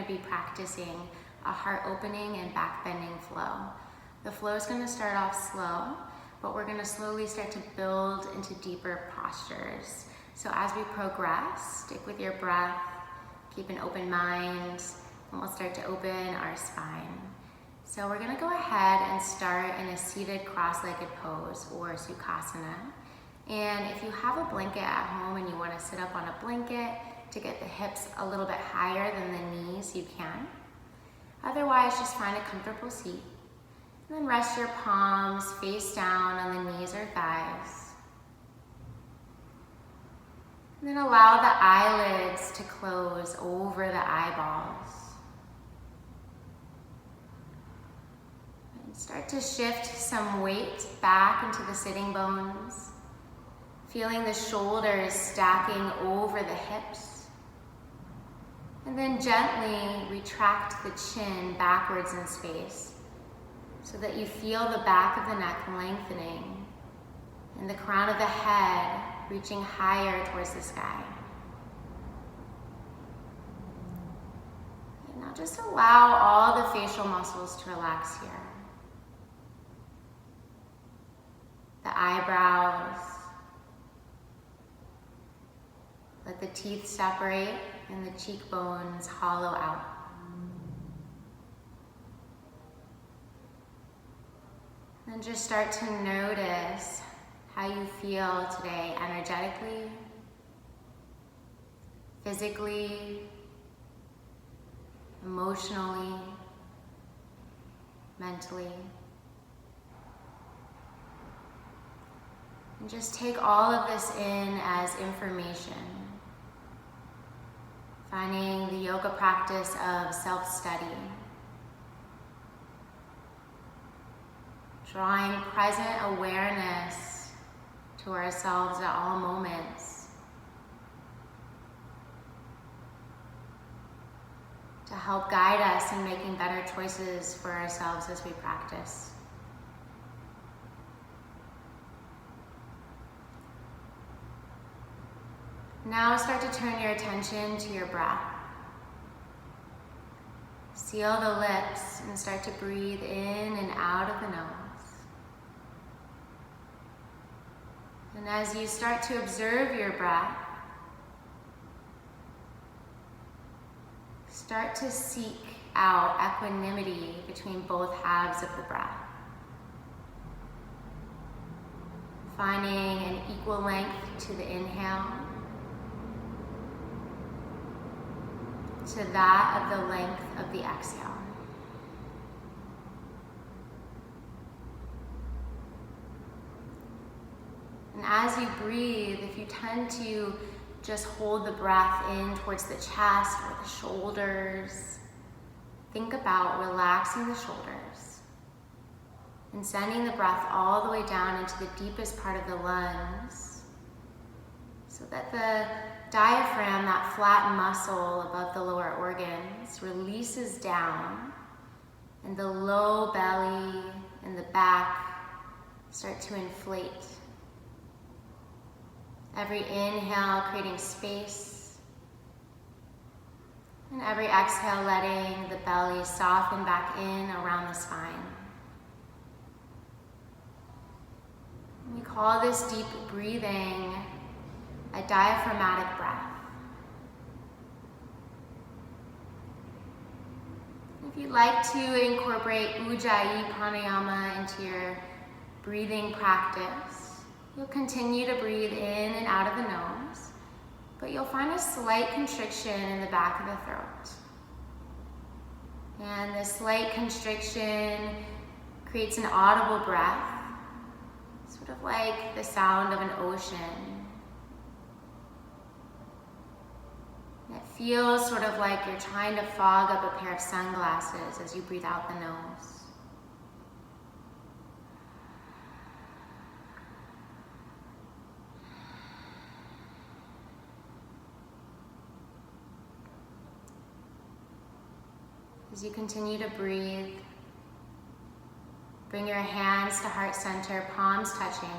to be practicing a heart opening and back bending flow. The flow is going to start off slow, but we're going to slowly start to build into deeper postures. So as we progress, stick with your breath, keep an open mind, and we'll start to open our spine. So we're going to go ahead and start in a seated cross-legged pose, or Sukhasana. And if you have a blanket at home and you want to sit up on a blanket to get the hips a little bit higher than the knees, you can. Otherwise, just find a comfortable seat. And then rest your palms face down on the knees or thighs. And then allow the eyelids to close over the eyeballs. And start to shift some weight back into the sitting bones, feeling the shoulders stacking over the hips. And then gently retract the chin backwards in space so that you feel the back of the neck lengthening and the crown of the head reaching higher towards the sky. And now just allow all the facial muscles to relax here. The eyebrows. Let the teeth separate and the cheekbones hollow out. And just start to notice how you feel today energetically, physically, emotionally, mentally. And just take all of this in as information. Finding the yoga practice of self-study. Drawing present awareness to ourselves at all moments. To help guide us in making better choices for ourselves as we practice. Now start to turn your attention to your breath. Seal the lips and start to breathe in and out of the nose. And as you start to observe your breath, start to seek out equanimity between both halves of the breath. Finding an equal length to the inhale, to that of the length of the exhale. And as you breathe, if you tend to just hold the breath in towards the chest or the shoulders, think about relaxing the shoulders and sending the breath all the way down into the deepest part of the lungs so that the diaphragm, that flat muscle above the lower organs, releases down and the low belly and the back start to inflate. Every inhale creating space, and every exhale letting the belly soften back in around the spine. We call this deep breathing a diaphragmatic breath. If you'd like to incorporate Ujjayi pranayama into your breathing practice, you'll continue to breathe in and out of the nose, but you'll find a slight constriction in the back of the throat. And this slight constriction creates an audible breath, sort of like the sound of an ocean. It feels sort of like you're trying to fog up a pair of sunglasses as you breathe out the nose. As you continue to breathe, bring your hands to heart center, palms touching.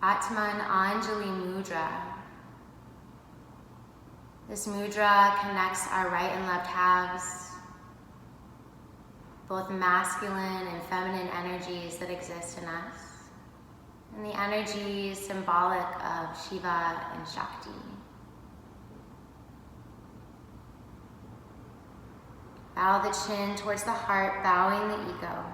Atman Anjali Mudra. This mudra connects our right and left halves, both masculine and feminine energies that exist in us, and the energy symbolic of Shiva and Shakti. Bow the chin towards the heart, bowing the ego.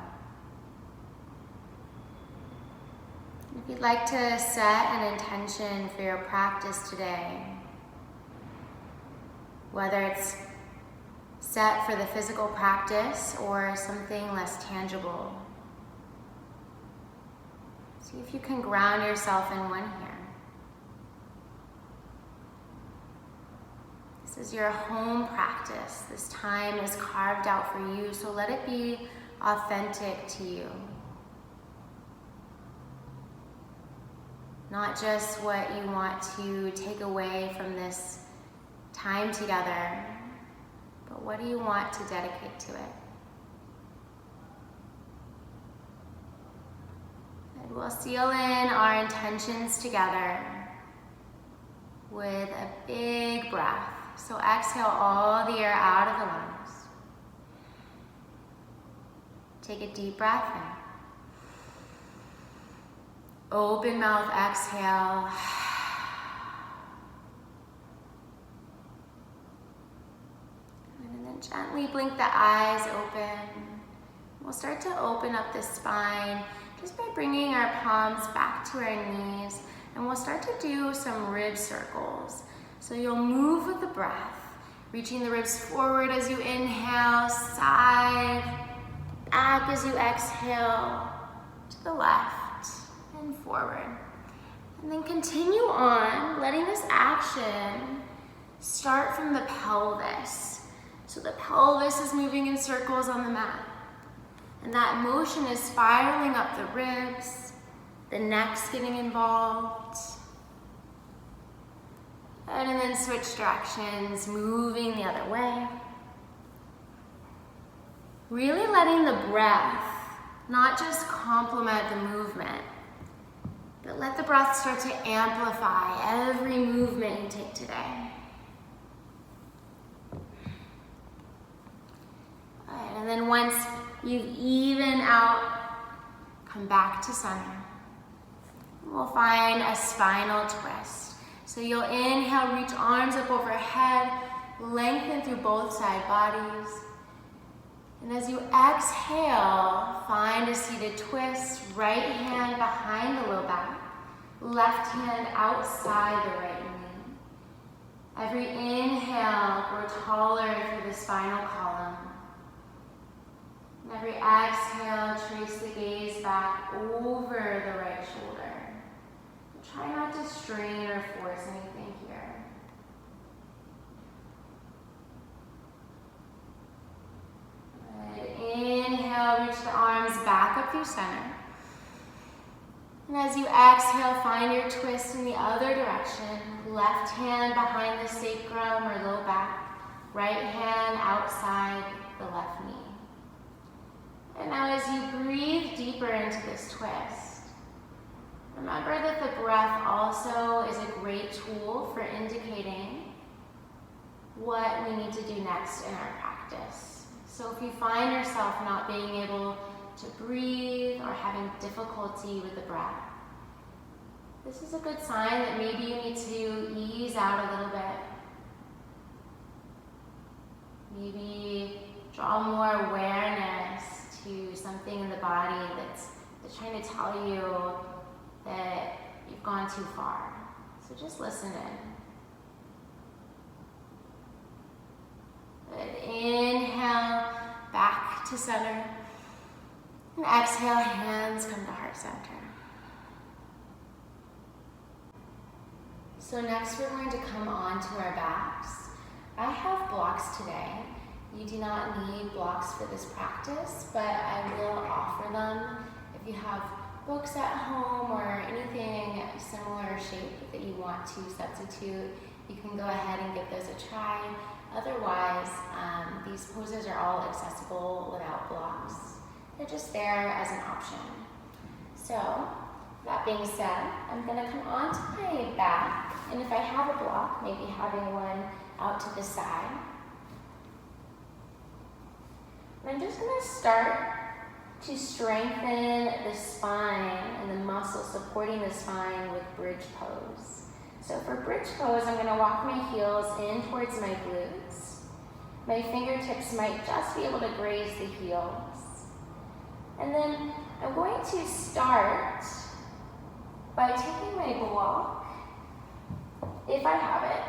If you'd like to set an intention for your practice today, whether it's set for the physical practice or something less tangible, see if you can ground yourself in one here. This is your home practice. This time is carved out for you, so let it be authentic to you. Not just what you want to take away from this time together, but what do you want to dedicate to it? And we'll seal in our intentions together with a big breath. So exhale all the air out of the lungs. Take a deep breath in. Open mouth, exhale. And then gently blink the eyes open. We'll start to open up the spine just by bringing our palms back to our knees. And we'll start to do some rib circles. So you'll move with the breath, reaching the ribs forward as you inhale, side, back as you exhale, to the left and forward. And then continue on, letting this action start from the pelvis. So the pelvis is moving in circles on the mat. And that motion is spiraling up the ribs, the neck's getting involved. And then switch directions, moving the other way. Really letting the breath not just complement the movement, but let the breath start to amplify every movement you take today. All right, and then once you've evened out, come back to center. We'll find a spinal twist. So you'll inhale, reach arms up overhead, lengthen through both side bodies. And as you exhale, find a seated twist, right hand behind the low back, left hand outside the right knee. Every inhale, grow taller through the spinal column. And every exhale, trace the gaze back over the right shoulder. Try not to strain or force anything here. Good. Inhale, reach the arms back up through center. And as you exhale, find your twist in the other direction. Left hand behind the sacrum or low back. Right hand outside the left knee. And now as you breathe deeper into this twist, remember that the breath also is a great tool for indicating what we need to do next in our practice. So if you find yourself not being able to breathe or having difficulty with the breath, this is a good sign that maybe you need to ease out a little bit. Maybe draw more awareness to something in the body that's trying to tell you that you've gone too far. So just listen in. Good. Inhale, back to center. And exhale, hands come to heart center. So next we're going to come onto our backs. I have blocks today. You do not need blocks for this practice, but I will offer them. If you have books at home or anything similar shape that you want to substitute, you can go ahead and give those a try. Otherwise, these poses are all accessible without blocks. They're just there as an option. So, that being said, I'm going to come onto my back, and if I have a block, maybe having one out to the side. And I'm just going to start to strengthen the spine and the muscle supporting the spine with bridge pose. So for bridge pose, I'm going to walk my heels in towards my glutes. My fingertips might just be able to graze the heels. And then I'm going to start by taking my block, if I have it,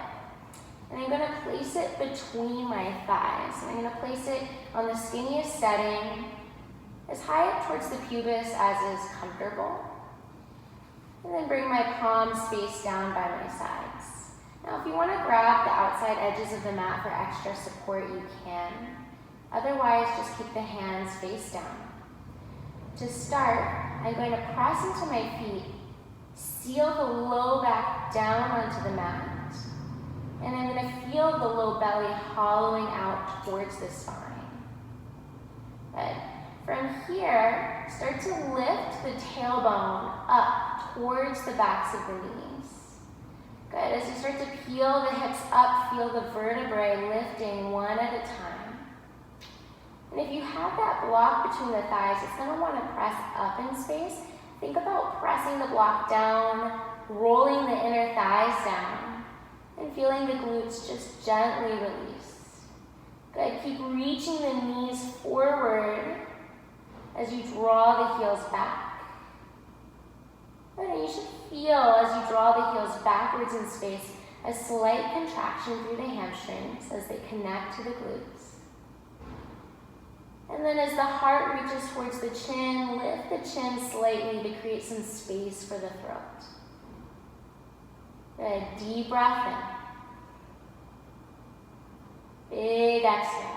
and I'm going to place it between my thighs. And I'm going to place it on the skinniest setting, as high up towards the pubis as is comfortable. And then bring my palms face down by my sides. Now if you want to grab the outside edges of the mat for extra support, you can. Otherwise, just keep the hands face down. To start, I'm going to press into my feet, seal the low back down onto the mat, and I'm going to feel the low belly hollowing out towards the spine. Good. From here, start to lift the tailbone up towards the backs of the knees. Good. As you start to peel the hips up, feel the vertebrae lifting one at a time. And if you have that block between the thighs, it's going to want to press up in space. Think about pressing the block down, rolling the inner thighs down, and feeling the glutes just gently release. Good. Keep reaching the knees forward as you draw the heels back. And you should feel, as you draw the heels backwards in space, a slight contraction through the hamstrings as they connect to the glutes. And then as the heart reaches towards the chin, lift the chin slightly to create some space for the throat. Good. Deep breath in. Big exhale.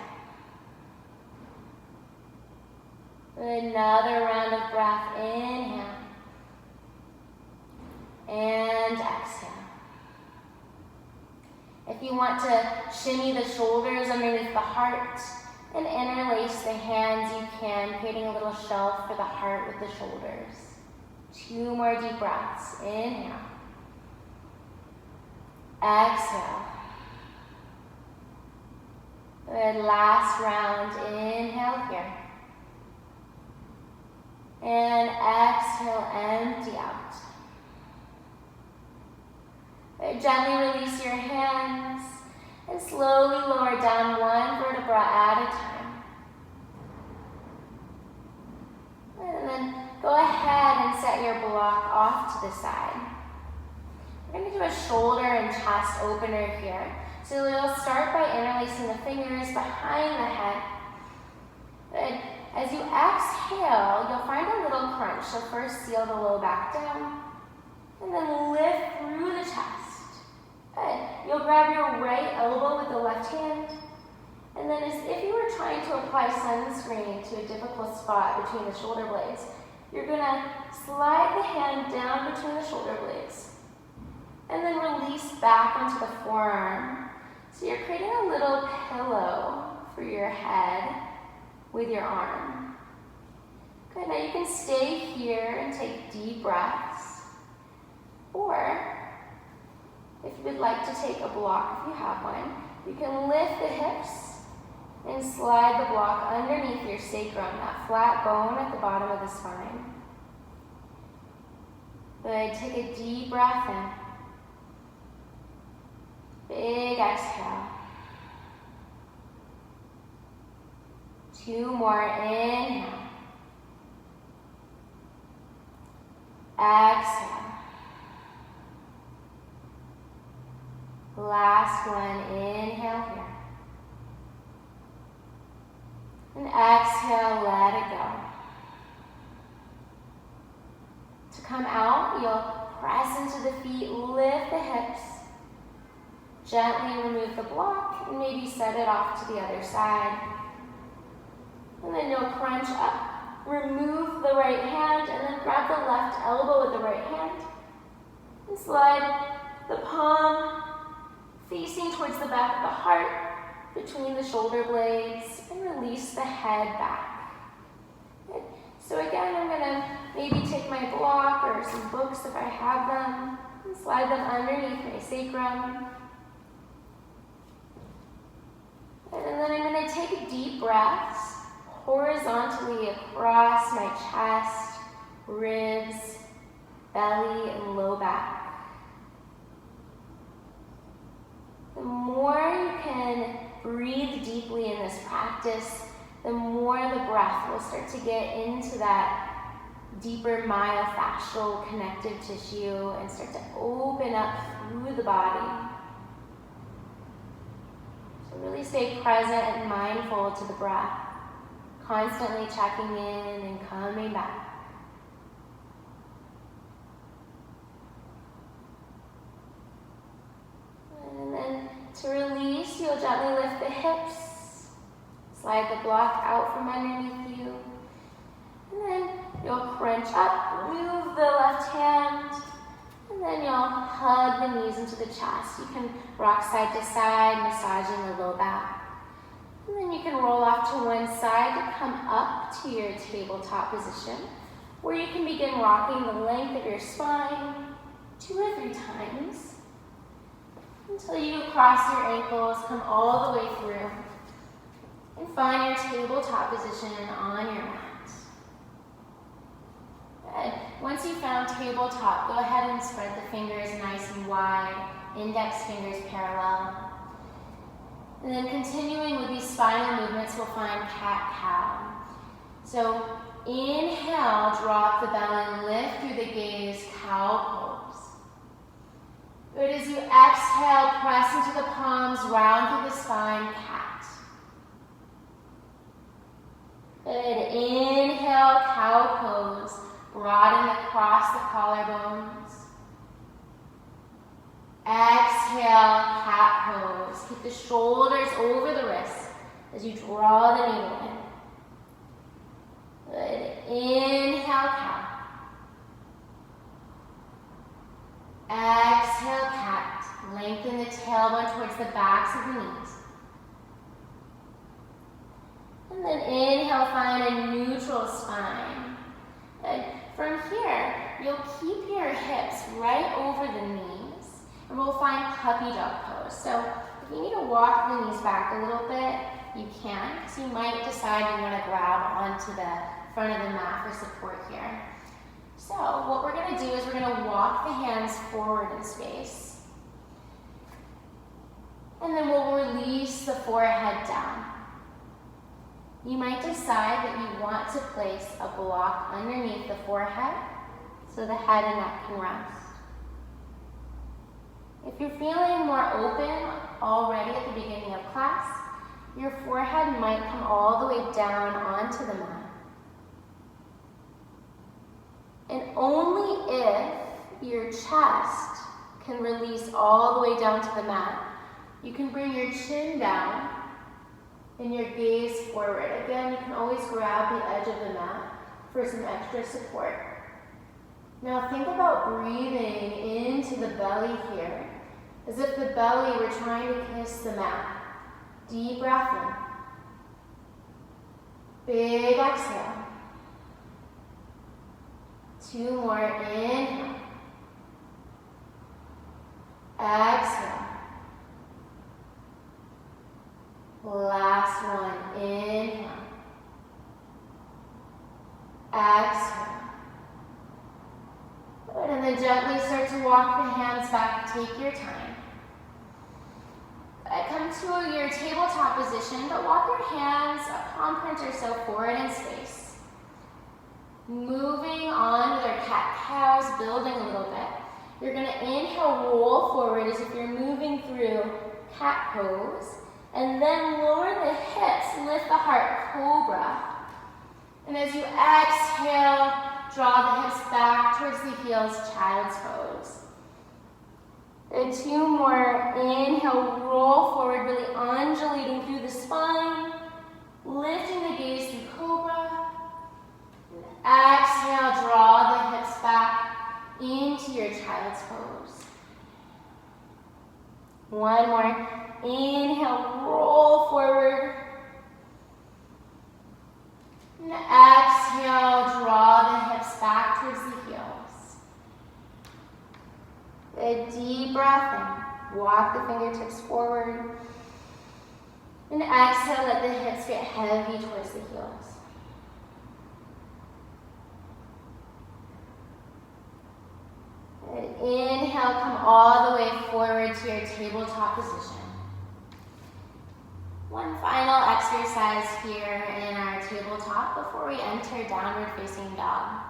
Another round of breath. Inhale. And exhale. If you want to shimmy the shoulders underneath the heart and interlace the hands, you can, creating a little shelf for the heart with the shoulders. 2 more deep breaths. Inhale. Exhale. Good. Last round. Inhale here. And exhale, empty out. Gently release your hands and slowly lower down one vertebra at a time. And then go ahead and set your block off to the side. We're going to do a shoulder and chest opener here. So you'll start by interlacing the fingers behind the head. Good. As you exhale, you'll find a little crunch. So first seal the low back down, and then lift through the chest. Good. You'll grab your right elbow with the left hand, and then as if you were trying to apply sunscreen to a difficult spot between the shoulder blades, you're going to slide the hand down between the shoulder blades, and then release back onto the forearm. So you're creating a little pillow for your head with your arm. Good. Now you can stay here and take deep breaths. Or, if you would like to take a block, if you have one, you can lift the hips and slide the block underneath your sacrum, that flat bone at the bottom of the spine. Good. Take a deep breath in. Big exhale. 2 more. Inhale. Exhale. Last one. Inhale here. And exhale, let it go. To come out, you'll press into the feet, lift the hips. Gently remove the block and maybe set it off to the other side. And then you'll crunch up, remove the right hand, and then grab the left elbow with the right hand. And slide the palm facing towards the back of the heart, between the shoulder blades, and release the head back. Good. So again, I'm going to maybe take my block or some books if I have them, and slide them underneath my sacrum. And then I'm going to take deep breaths horizontally across my chest, ribs, belly, and low back. The more you can breathe deeply in this practice, the more the breath will start to get into that deeper myofascial connective tissue and start to open up through the body. So really stay present and mindful to the breath, constantly checking in and coming back. And then to release, you'll gently lift the hips, slide the block out from underneath you, and then you'll crunch up, move the left hand, and then you'll hug the knees into the chest. You can rock side to side, massaging the low back. And then you can roll off to one side to come up to your tabletop position, where you can begin rocking the length of your spine 2 or 3 times until you cross your ankles, come all the way through, and find your tabletop position on your mat. Good. Once you've found tabletop, go ahead and spread the fingers nice and wide, index fingers parallel. And then continuing with these spinal movements, we'll find cat-cow. So inhale, drop the belly, lift through the gaze, cow pose. Good. As you exhale, press into the palms, round through the spine, cat. Good. Inhale, cow pose. Broaden across the collarbones. Exhale, cat pose. Keep the shoulders over the wrists as you draw the needle in. Good. Inhale, cow. Exhale, cat. Lengthen the tailbone towards the backs of the knees. And then inhale, find a neutral spine. Good. From here, you'll keep your hips right over the knees, and we'll find puppy dog pose. So if you need to walk the knees back a little bit, you can. So you might decide you want to grab onto the front of the mat for support here. So what we're going to do is we're going to walk the hands forward in space. And then we'll release the forehead down. You might decide that you want to place a block underneath the forehead so the head and neck can rest. If you're feeling more open already at the beginning of class, your forehead might come all the way down onto the mat. And only if your chest can release all the way down to the mat, you can bring your chin down and your gaze forward. Again, you can always grab the edge of the mat for some extra support. Now think about breathing into the belly here, as if the belly were trying to kiss the mat. Deep breath in. Big exhale. 2 more, inhale. Exhale. Last one, inhale. Exhale. Good, and then gently start to walk the hands back, take your time. Come to your tabletop position, but walk your hands a palm print or so forward in space. Moving on with our cat-cows, building a little bit. You're going to inhale, roll forward as if you're moving through cat pose. And then lower the hips, lift the heart, cobra. And as you exhale, draw the hips back towards the heels, child's pose. And 2 more, inhale, roll forward, really undulating through the spine, lifting the gaze through cobra. And exhale, draw the hips back into your child's pose. 1 more. Inhale, roll forward. And exhale, draw the hips back towards the heels. Good, deep breath in. Walk the fingertips forward. And exhale, let the hips get heavy towards the heels. And inhale, come all the way forward to your tabletop position. One final exercise here in our tabletop before we enter downward facing dog.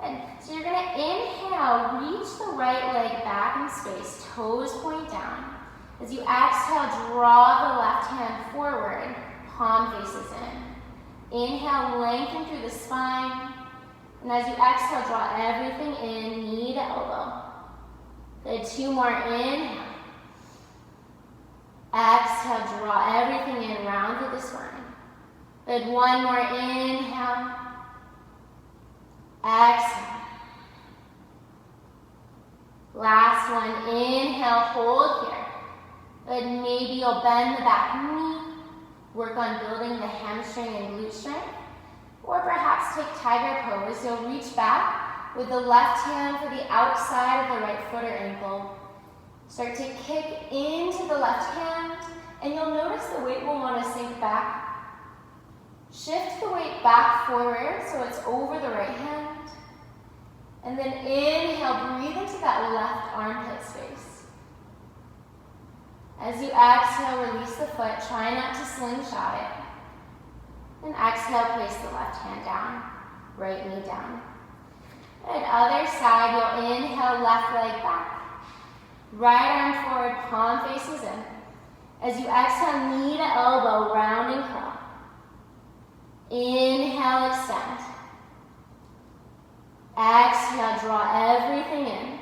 And so you're gonna inhale, reach the right leg back in space, toes point down. As you exhale, draw the left hand forward, palm faces in. Inhale, lengthen through the spine. And as you exhale, draw everything in, knee to elbow. Good, 2 more, inhale. Exhale, draw everything in, round through the spine. Good, 1 more, inhale. Exhale. Last one, inhale, hold here. Good, maybe you'll bend the back knee, work on building the hamstring and glute strength, or perhaps take tiger pose. You'll reach back with the left hand for the outside of the right foot or ankle. Start to kick into the left hand, and you'll notice the weight will want to sink back. Shift the weight back forward so it's over the right hand. And then inhale, breathe into that left armpit space. As you exhale, release the foot. Try not to slingshot it. And exhale, place the left hand down, right knee down. And other side, you'll inhale, left leg back. Right arm forward, palm faces in. As you exhale, knee to elbow, round and curl. Inhale, extend. Exhale, draw everything in.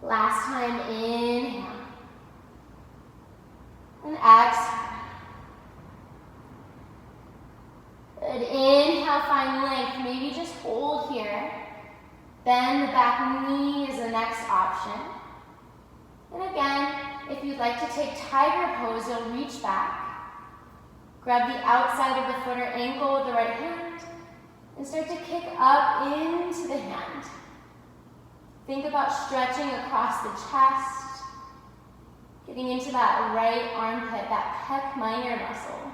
Last time, inhale. And exhale. Good, inhale, find length. Maybe just hold here. Bend the back knee is the next option. And again, if you'd like to take tiger pose, you'll reach back. Grab the outside of the foot or ankle with the right hand and start to kick up into the hand. Think about stretching across the chest, getting into that right armpit, that pec minor muscle.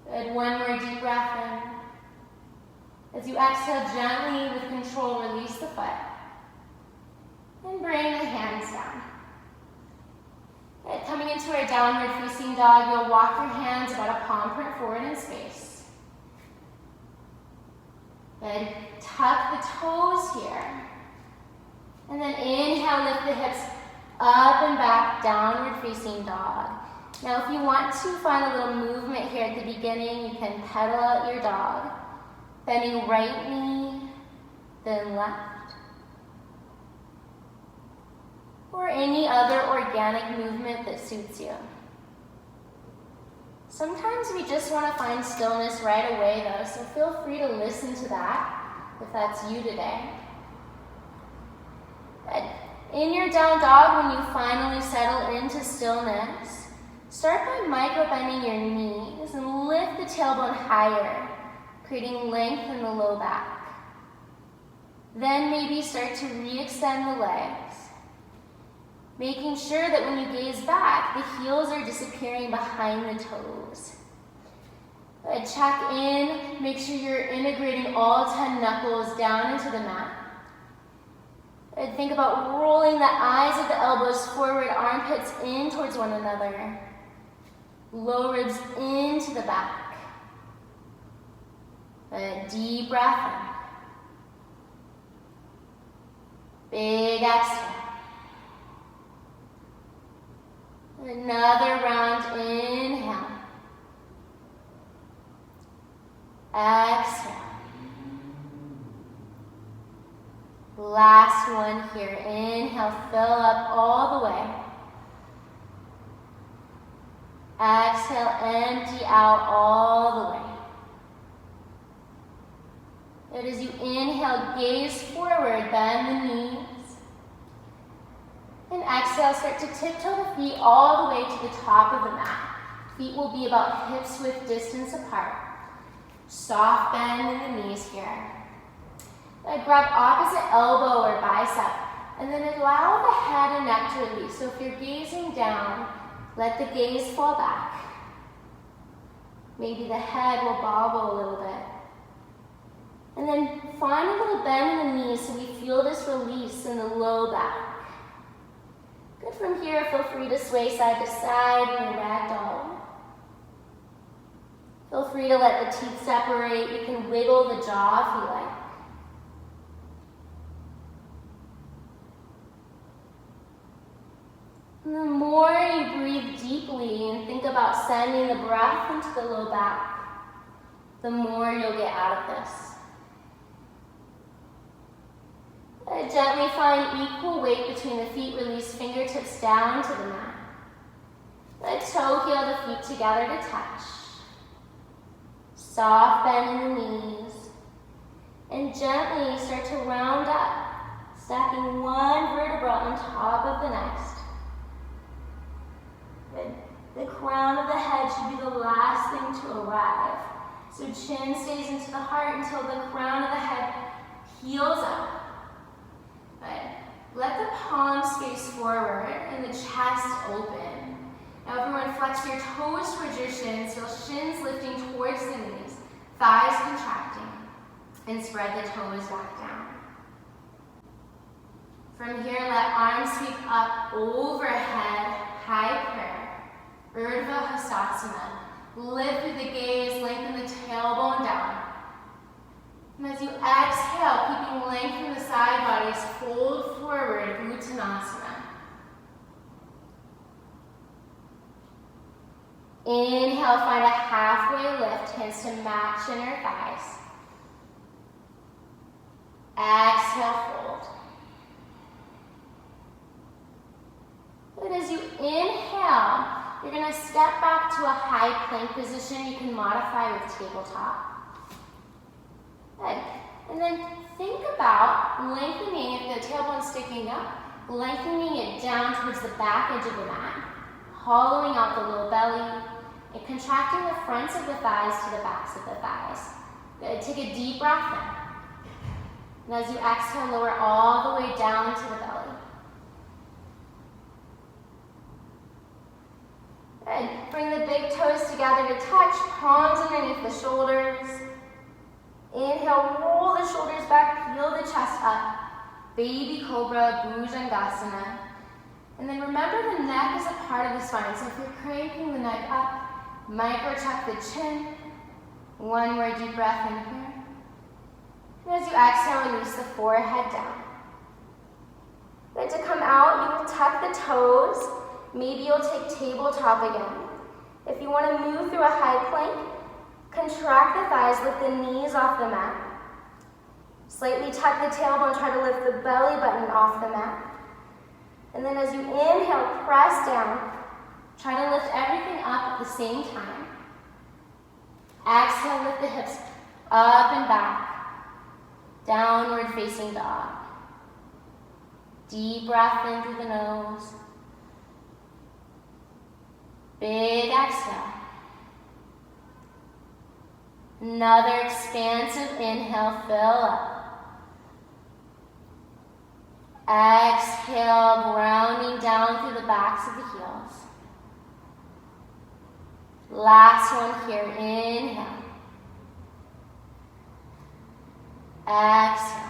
Good, 1 more deep breath in. As you exhale, gently with control, release the foot. And bring the hands down. Good. Coming into our downward facing dog, you'll walk your hands about a palm print forward in space. Good. Tuck the toes here. And then inhale, lift the hips up and back, downward facing dog. Now if you want to find a little movement here at the beginning, you can pedal out your dog. Bending right knee, then left. Or any other organic movement that suits you. Sometimes we just want to find stillness right away though, so feel free to listen to that if that's you today. Good. In your down dog, when you finally settle into stillness, start by micro-bending your knees and lift the tailbone higher, creating length in the low back. Then maybe start to re-extend the legs, making sure that when you gaze back, the heels are disappearing behind the toes. Good. Check in, make sure you're integrating all 10 knuckles down into the mat. Good. Think about rolling the eyes of the elbows forward, armpits in towards one another. Low ribs into the back. A deep breath in. Big exhale. Another round, inhale. Exhale. Last one here, inhale, fill up all the way. Exhale, empty out all the way. Good. As you inhale, gaze forward, bend the knees. And exhale, start to tiptoe the feet all the way to the top of the mat. Feet will be about hips width distance apart. Soft bend in the knees here. Grab opposite elbow or bicep, and then allow the head and neck to release. So if you're gazing down, Let the gaze fall back. Maybe the head will bobble a little bit. And then find a little bend in the knees so we feel this release in the low back. Good. From here, feel free to sway side to side in your ragdoll. Feel free to let the teeth separate. You can wiggle the jaw if you like. And the more you breathe deeply and think about sending the breath into the low back, the more you'll get out of this. Gently find equal weight between the feet. Release fingertips down to the mat. Let toe heel the feet together to touch. Soft bend in the knees. And gently start to round up, stacking one vertebra on top of the next. Good. The crown of the head should be the last thing to arrive. So chin stays into the heart until the crown of the head heels up. Good. Let the palms face forward and the chest open. Now everyone flex your toes towards your shins, feel shins lifting towards the knees, thighs contracting, and spread the toes back down. From here, let arms sweep up overhead, high prayer, Ardha Gustafson. Lift through the gaze, lengthen the tailbone down. And as you exhale, keeping length in the side bodies, fold forward, Uttanasana. Inhale, find a halfway lift, hands to match inner thighs. Exhale, fold. Good. As you inhale, you're going to step back to a high plank position. You can modify with tabletop. Good. And then think about lengthening, if the tailbone's sticking up, lengthening it down towards the back edge of the mat, hollowing out the low belly, and contracting the fronts of the thighs to the backs of the thighs. Good. Take a deep breath in. And as you exhale, lower all the way down to the belly. Good. Bring the big toes together to touch, palms underneath the shoulders. Inhale, roll the shoulders back, peel the chest up. Baby Cobra, Bhujangasana. And then remember the neck is a part of the spine, so if you're cranking the neck up, micro check the chin. One more deep breath in here. And as you exhale, release the forehead down. Good. To come out, you will tuck the toes. Maybe you'll take tabletop again. If you want to move through a high plank, contract the thighs, lift the knees off the mat. Slightly tuck the tailbone, try to lift the belly button off the mat. And then as you inhale, press down. Try to lift everything up at the same time. Exhale, lift the hips up and back. Downward facing dog. Deep breath in through the nose. Big exhale. Another expansive inhale, fill up. Exhale, grounding down through the backs of the heels. Last one here, inhale. Exhale.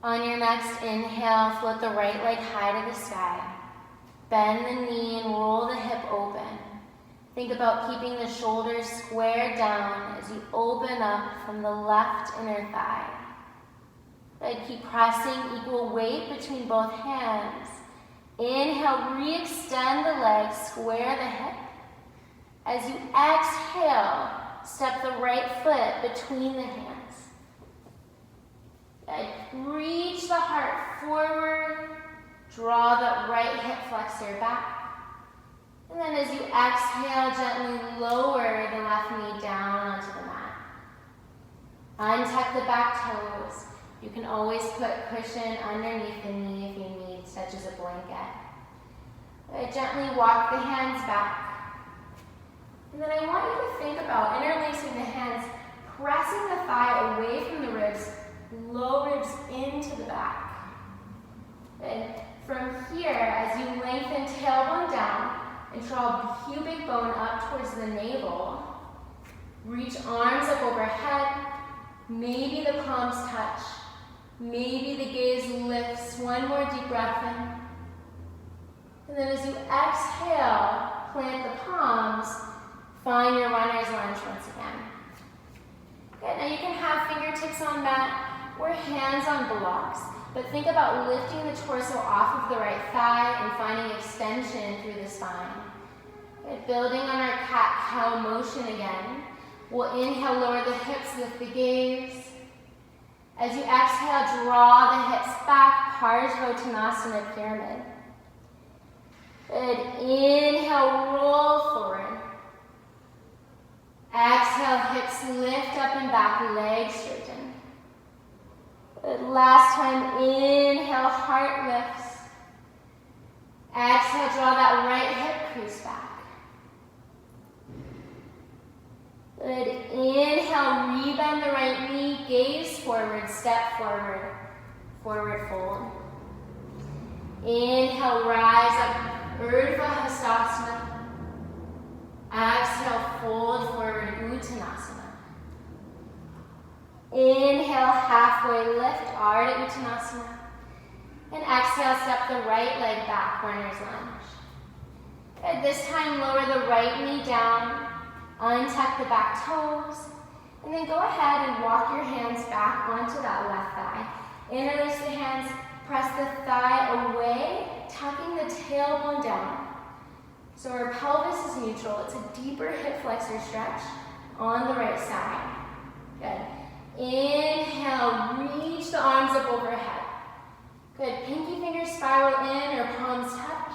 On your next inhale, float the right leg high to the sky. Bend the knee and roll the hip open. Think about keeping the shoulders squared down as you open up from the left inner thigh. Good. Keep pressing equal weight between both hands. Inhale, re-extend the legs, square the hip. As you exhale, step the right foot between the hands. Good. Reach the heart forward. Draw the right hip flexor back. And then as you exhale, gently lower the left knee down onto the mat. Untuck the back toes. You can always put cushion underneath the knee if you need, such as a blanket. Gently walk the hands back. And then I want you to think about interlacing the hands, pressing the thigh away from the ribs, low ribs into the back. Good. From here, as you lengthen tailbone down and draw pubic bone up towards the navel, reach arms up overhead. Maybe the palms touch. Maybe the gaze lifts. One more deep breath in. And then as you exhale, plant the palms. Find your runner's lunge once again. Good, now you can have fingertips on mat or hands on blocks, but think about lifting the torso off of the right thigh and finding extension through the spine. Good, building on our cat-cow motion again. We'll inhale, lower the hips, lift the gaze. As you exhale, draw the hips back, Parsvottanasana pyramid. Good, inhale, roll forward. Exhale, hips lift up and back, legs straighten. Good, last time, inhale, heart lifts. Exhale, draw that right hip crease back. Good, inhale, rebend the right knee, gaze forward, step forward, forward fold. Inhale, rise up, Ardha Hastasana. Exhale, fold forward, Uttanasana. Inhale, halfway lift, Ardha Uttanasana. And exhale, step the right leg back, runner's lunge. At this time, lower the right knee down, untuck the back toes, and then go ahead and walk your hands back onto that left thigh. Interlace the hands, press the thigh away, tucking the tailbone down. So our pelvis is neutral. It's a deeper hip flexor stretch on the right side. Good. Inhale, reach the arms up overhead. Good. Pinky fingers spiral in or palms touch.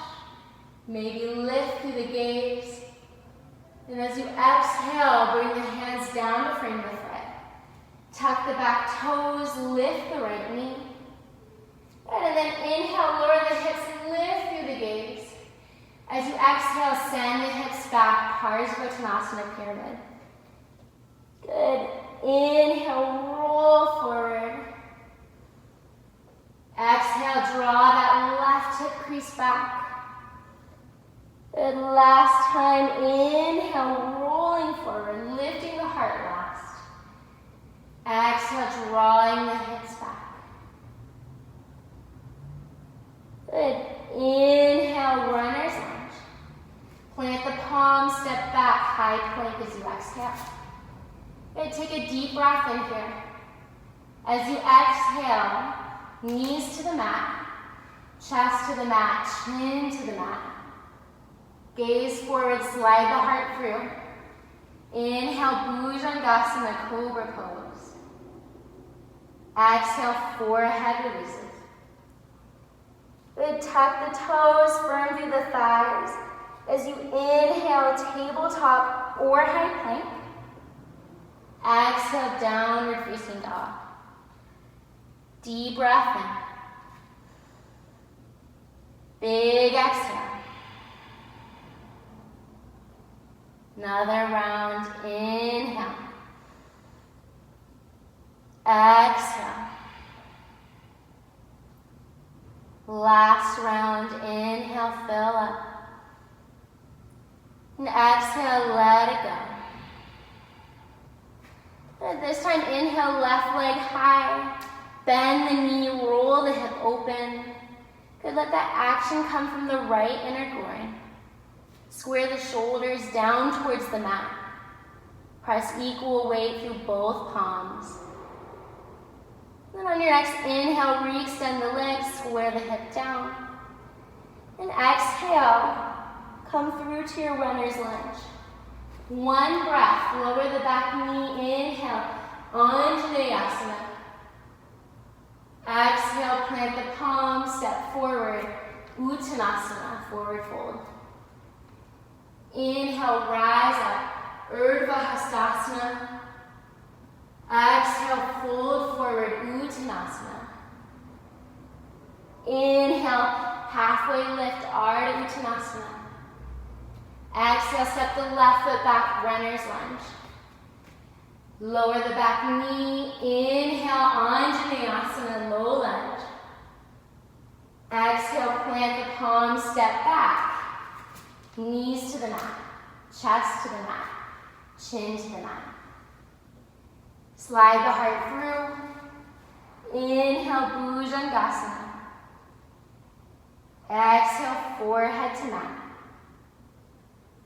Maybe lift through the gaze. And as you exhale, bring the hands down to frame the foot. Tuck the back toes, lift the right knee. Good. And then inhale, lower the hips, lift through the gaze. As you exhale, send the hips back, Parsvottanasana pyramid. Good. Inhale, roll forward. Exhale, draw that left hip crease back. Good. Last time, inhale, rolling forward, lifting the heart last. Exhale, drawing the hips back. Good. Inhale, runner's lunge. Plant the palms, step back, high plank as you exhale. Good. Take a deep breath in here. As you exhale, knees to the mat, chest to the mat, chin to the mat. Gaze forward, slide the heart through. Inhale, Bhujangasana, Cobra Pose. Exhale, forehead releases. Good, tuck the toes, firm through the thighs. As you inhale, tabletop or high plank. Exhale, downward facing dog. Deep breath in. Big exhale. Another round, inhale. Exhale. Last round, inhale, fill up. And exhale, let it go. And this time, inhale, left leg high. Bend the knee, roll the hip open. Good, let that action come from the right inner groin. Square the shoulders down towards the mat. Press equal weight through both palms. Then on your next inhale, re-extend the legs, square the hip down. And exhale, come through to your runner's lunge. One breath, lower the back knee, inhale, Anjaneyasana. Exhale, plant the palms, step forward, Uttanasana, forward fold. Inhale, rise up, Ardha Hastasana. Exhale, fold forward, Uttanasana. Inhale, halfway lift, Ardha Uttanasana. Exhale, step the left foot back, runner's lunge. Lower the back knee, inhale, Anjaneyasana, low lunge. Exhale, plant the palms, step back. Knees to the mat, chest to the mat, chin to the mat. Slide the heart through. Inhale, Bhujangasana. Exhale, forehead to mat.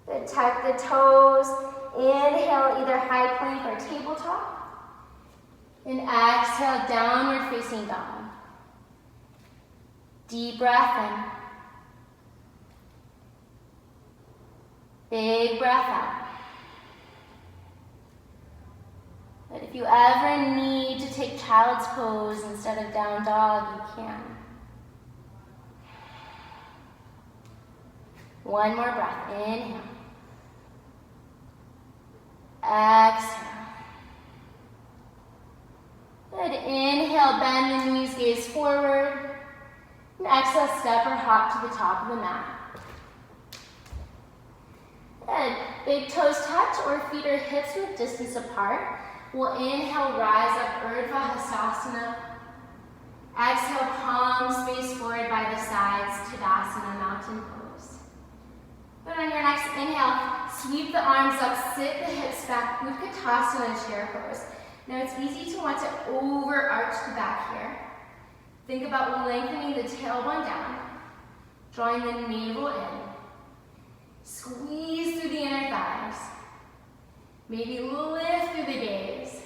Then tuck the toes. Inhale, either high plank or tabletop. And exhale, downward facing dog. Deep breath in. Big breath out. But if you ever need to take child's pose instead of down dog, you can. One more breath. Inhale. Exhale. Good. Inhale, bend the knees, gaze forward. And exhale, step or hop to the top of the mat. Good. Big toes touch or feet or hips with distance apart. We'll inhale, rise up, Ardha Gustafson. Exhale, palms face forward by the sides, Tadasana, mountain pose. Good. On your next inhale, sweep the arms up, sit the hips back, Sukasana, chair pose. Now it's easy to want to overarch the back here. Think about lengthening the tailbone down, drawing the navel in. Squeeze through the inner thighs. Maybe lift through the gaze.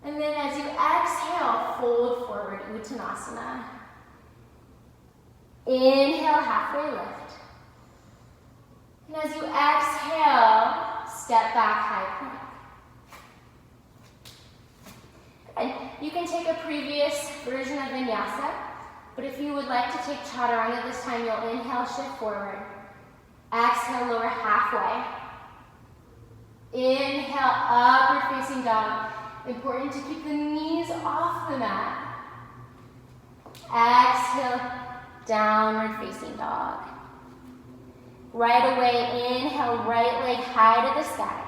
And then as you exhale, fold forward, Uttanasana. Inhale, halfway lift. And as you exhale, step back, high plank. And you can take a previous version of vinyasa, but if you would like to take chaturanga this time, you'll inhale, shift forward. Exhale, lower halfway. Inhale, upward facing dog. Important to keep the knees off the mat. Exhale, downward facing dog. Right away, inhale, right leg high to the sky.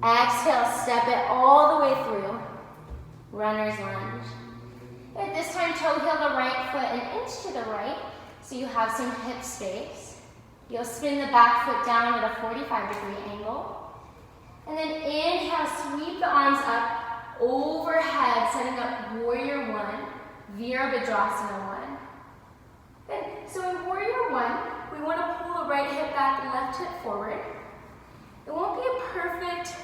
Exhale, step it all the way through. Runner's lunge. At this time, toe heel the right foot an inch to the right, so you have some hip space. You'll spin the back foot down at a 45-degree angle. And then inhale, sweep the arms up overhead, setting up warrior one, Virabhadrasana one. Good. So in warrior one, we want to pull the right hip back, left hip forward. It won't be a perfect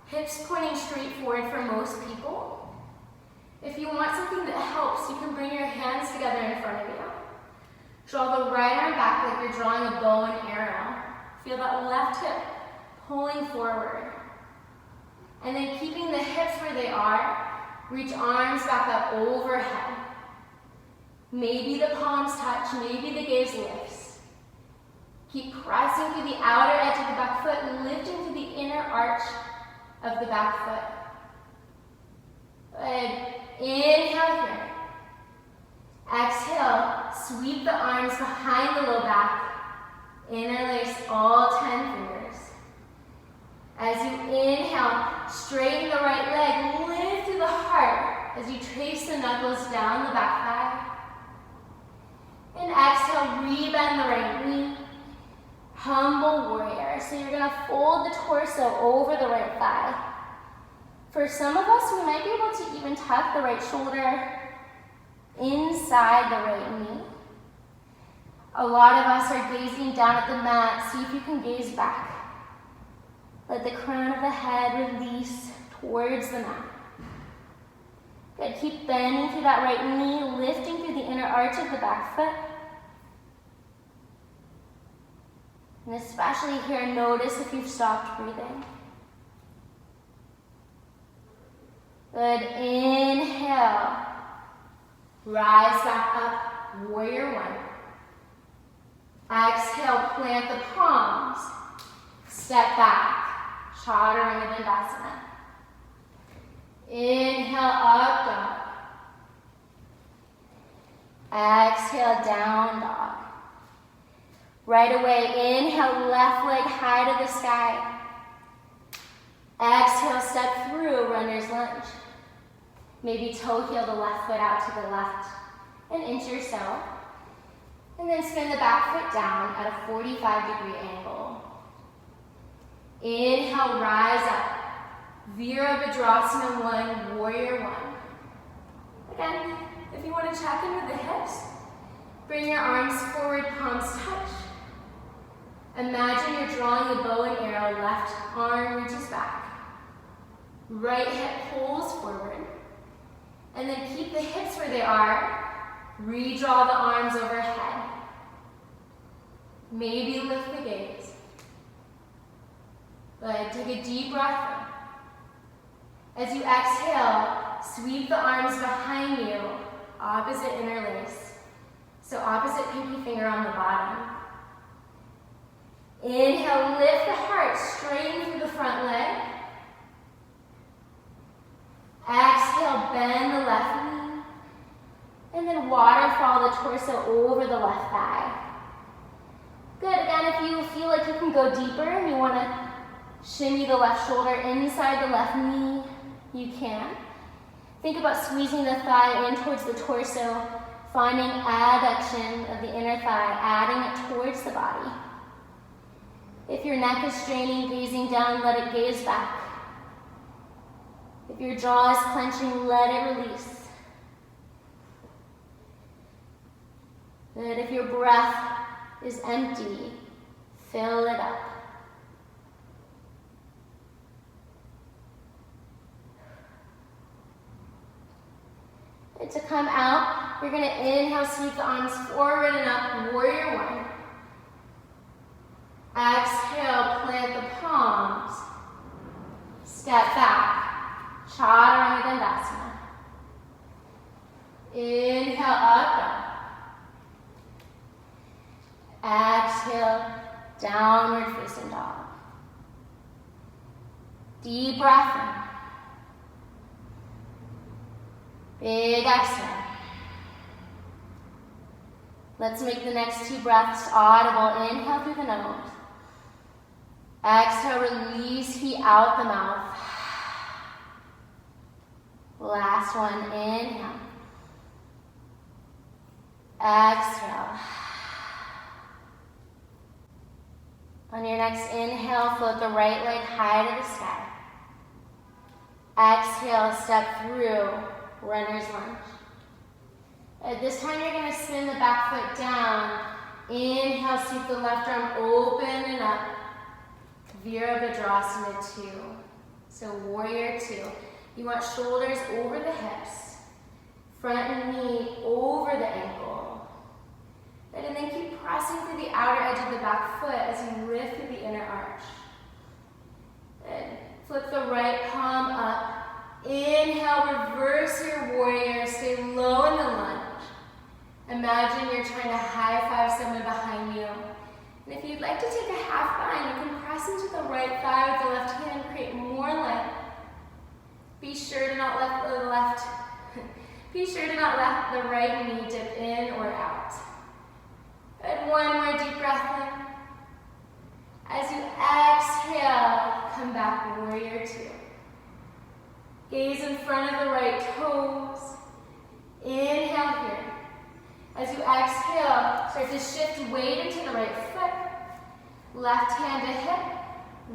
hips pointing straight forward for most people. If you want something that helps, you can bring your hands together in front of you. Draw the right arm back like you're drawing a bow and arrow. Feel that left hip pulling forward. And then keeping the hips where they are, reach arms back up overhead. Maybe the palms touch, maybe the gaze lifts. Keep pressing through the outer edge of the back foot and lifting through the inner arch of the back foot. Good. Inhale here. Exhale, sweep the arms behind the low back. Interlace all 10 fingers. As you inhale, straighten the right leg, lift through the heart as you trace the knuckles down the back thigh. And exhale, rebend the right knee. Humble warrior. So you're gonna fold the torso over the right thigh. For some of us, we might be able to even tuck the right shoulder inside the right knee. A lot of us are gazing down at the mat. See if you can gaze back. Let the crown of the head release towards the mat. Good. Keep bending through that right knee, lifting through the inner arch of the back foot. And especially here, notice if you've stopped breathing. Good. Inhale. Rise back up, warrior one. Exhale, plant the palms. Step back, Chaturanga Dandasana. Inhale, up dog. Exhale, down dog. Right away, inhale, left leg high to the sky. Exhale, step through, runner's lunge. Maybe toe heel the left foot out to the left an inch or so. And then spin the back foot down at a 45-degree angle. Inhale, rise up. Virabhadrasana 1, warrior 1. Again, if you want to check in with the hips, bring your arms forward, palms touch. Imagine you're drawing a bow and arrow, left arm reaches back. Right hip pulls forward. And then keep the hips where they are. Redraw the arms overhead. Maybe lift the gaze. Good, take a deep breath in. As you exhale, sweep the arms behind you, opposite interlace. So opposite pinky finger on the bottom. Inhale, lift the heart, straighten through the front leg. Exhale, bend the left knee. And then waterfall the torso over the left thigh. Good, again, if you feel like you can go deeper and you want to shimmy the left shoulder inside the left knee, you can. Think about squeezing the thigh in towards the torso, finding adduction of the inner thigh, adding it towards the body. If your neck is straining, gazing down, let it gaze back. If your jaw is clenching, let it release. Good. If your breath is empty, fill it up. And to come out, you're going to inhale, sweep the arms forward and up, warrior 1. Exhale, plant the palms. Step back, Chaturanga. Inhale, up, down. Exhale, downward facing dog. Deep breath in. Big exhale. Let's make the next 2 breaths audible. Inhale through the nose. Exhale, release heat out the mouth. Last one, inhale. Exhale. On your next inhale, float the right leg high to the sky. Exhale, step through runner's lunge. At this time, you're going to spin the back foot down. Inhale, sweep the left arm open and up. Virabhadrasana 2. So warrior 2. You want shoulders over the hips, front knee over the ankle. And then keep pressing through the outer edge of the back foot as you lift through the inner arch. And flip the right palm up. Inhale, reverse your warrior, stay low in the lunge. Imagine you're trying to high five someone behind you. And if you'd like to take a half bind, you can press into the right thigh with the left hand and create more length. Be sure to not let the right knee dip in or out. Good, one more deep breath in. As you exhale, come back, warrior 2. Gaze in front of the right toes. Inhale here. As you exhale, start to shift weight into the right foot. Left hand to hip.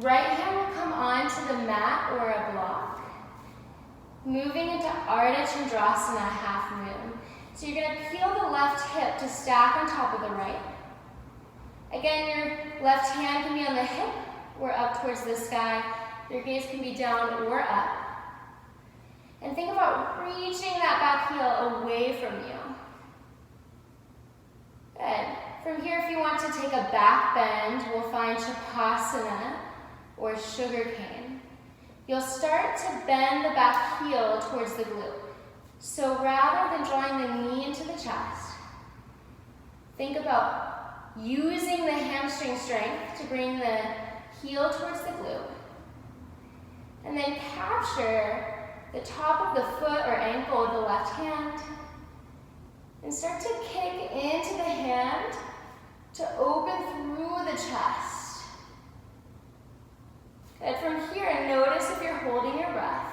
Right hand will come onto the mat or a block. Moving into Ardha Chandrasana, half moon. So you're going to peel the left hip to stack on top of the right. Again, your left hand can be on the hip or up towards the sky. Your gaze can be down or up. And think about reaching that back heel away from you. Good. From here, if you want to take a back bend, we'll find Sukhasana or sugar cane. You'll start to bend the back heel towards the glute. So rather than drawing the knee into the chest, think about using the hamstring strength to bring the heel towards the glute. And then capture the top of the foot or ankle with the left hand. And start to kick into the hand to open through the chest. And from here, notice if you're holding your breath.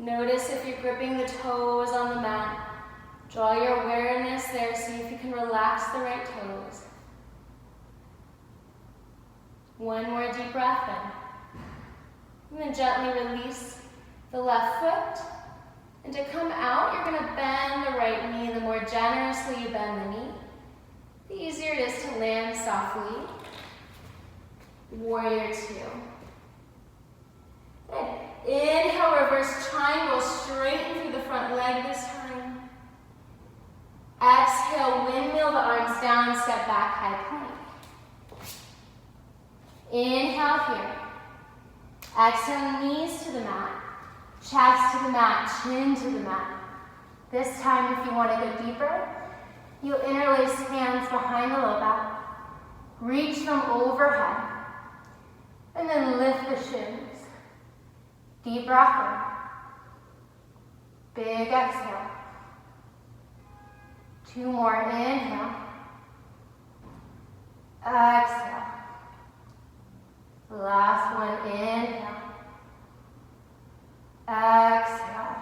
Notice if you're gripping the toes on the mat. Draw your awareness there, see if you can relax the right toes. One more deep breath in. And then gently release the left foot. And to come out, you're going to bend the right knee. The more generously you bend the knee, the easier it is to land softly. Warrior two. Good. Inhale, reverse triangle, straighten through the front leg this time. Exhale, windmill the arms down, step back, high plank. Inhale here. Exhale, knees to the mat, chest to the mat, chin to the mat. This time, if you want to go deeper, you interlace hands behind the low back, reach them overhead, and then lift the shins. Deep breath in. Big exhale. Two more, inhale. Exhale. Last one, inhale. Exhale.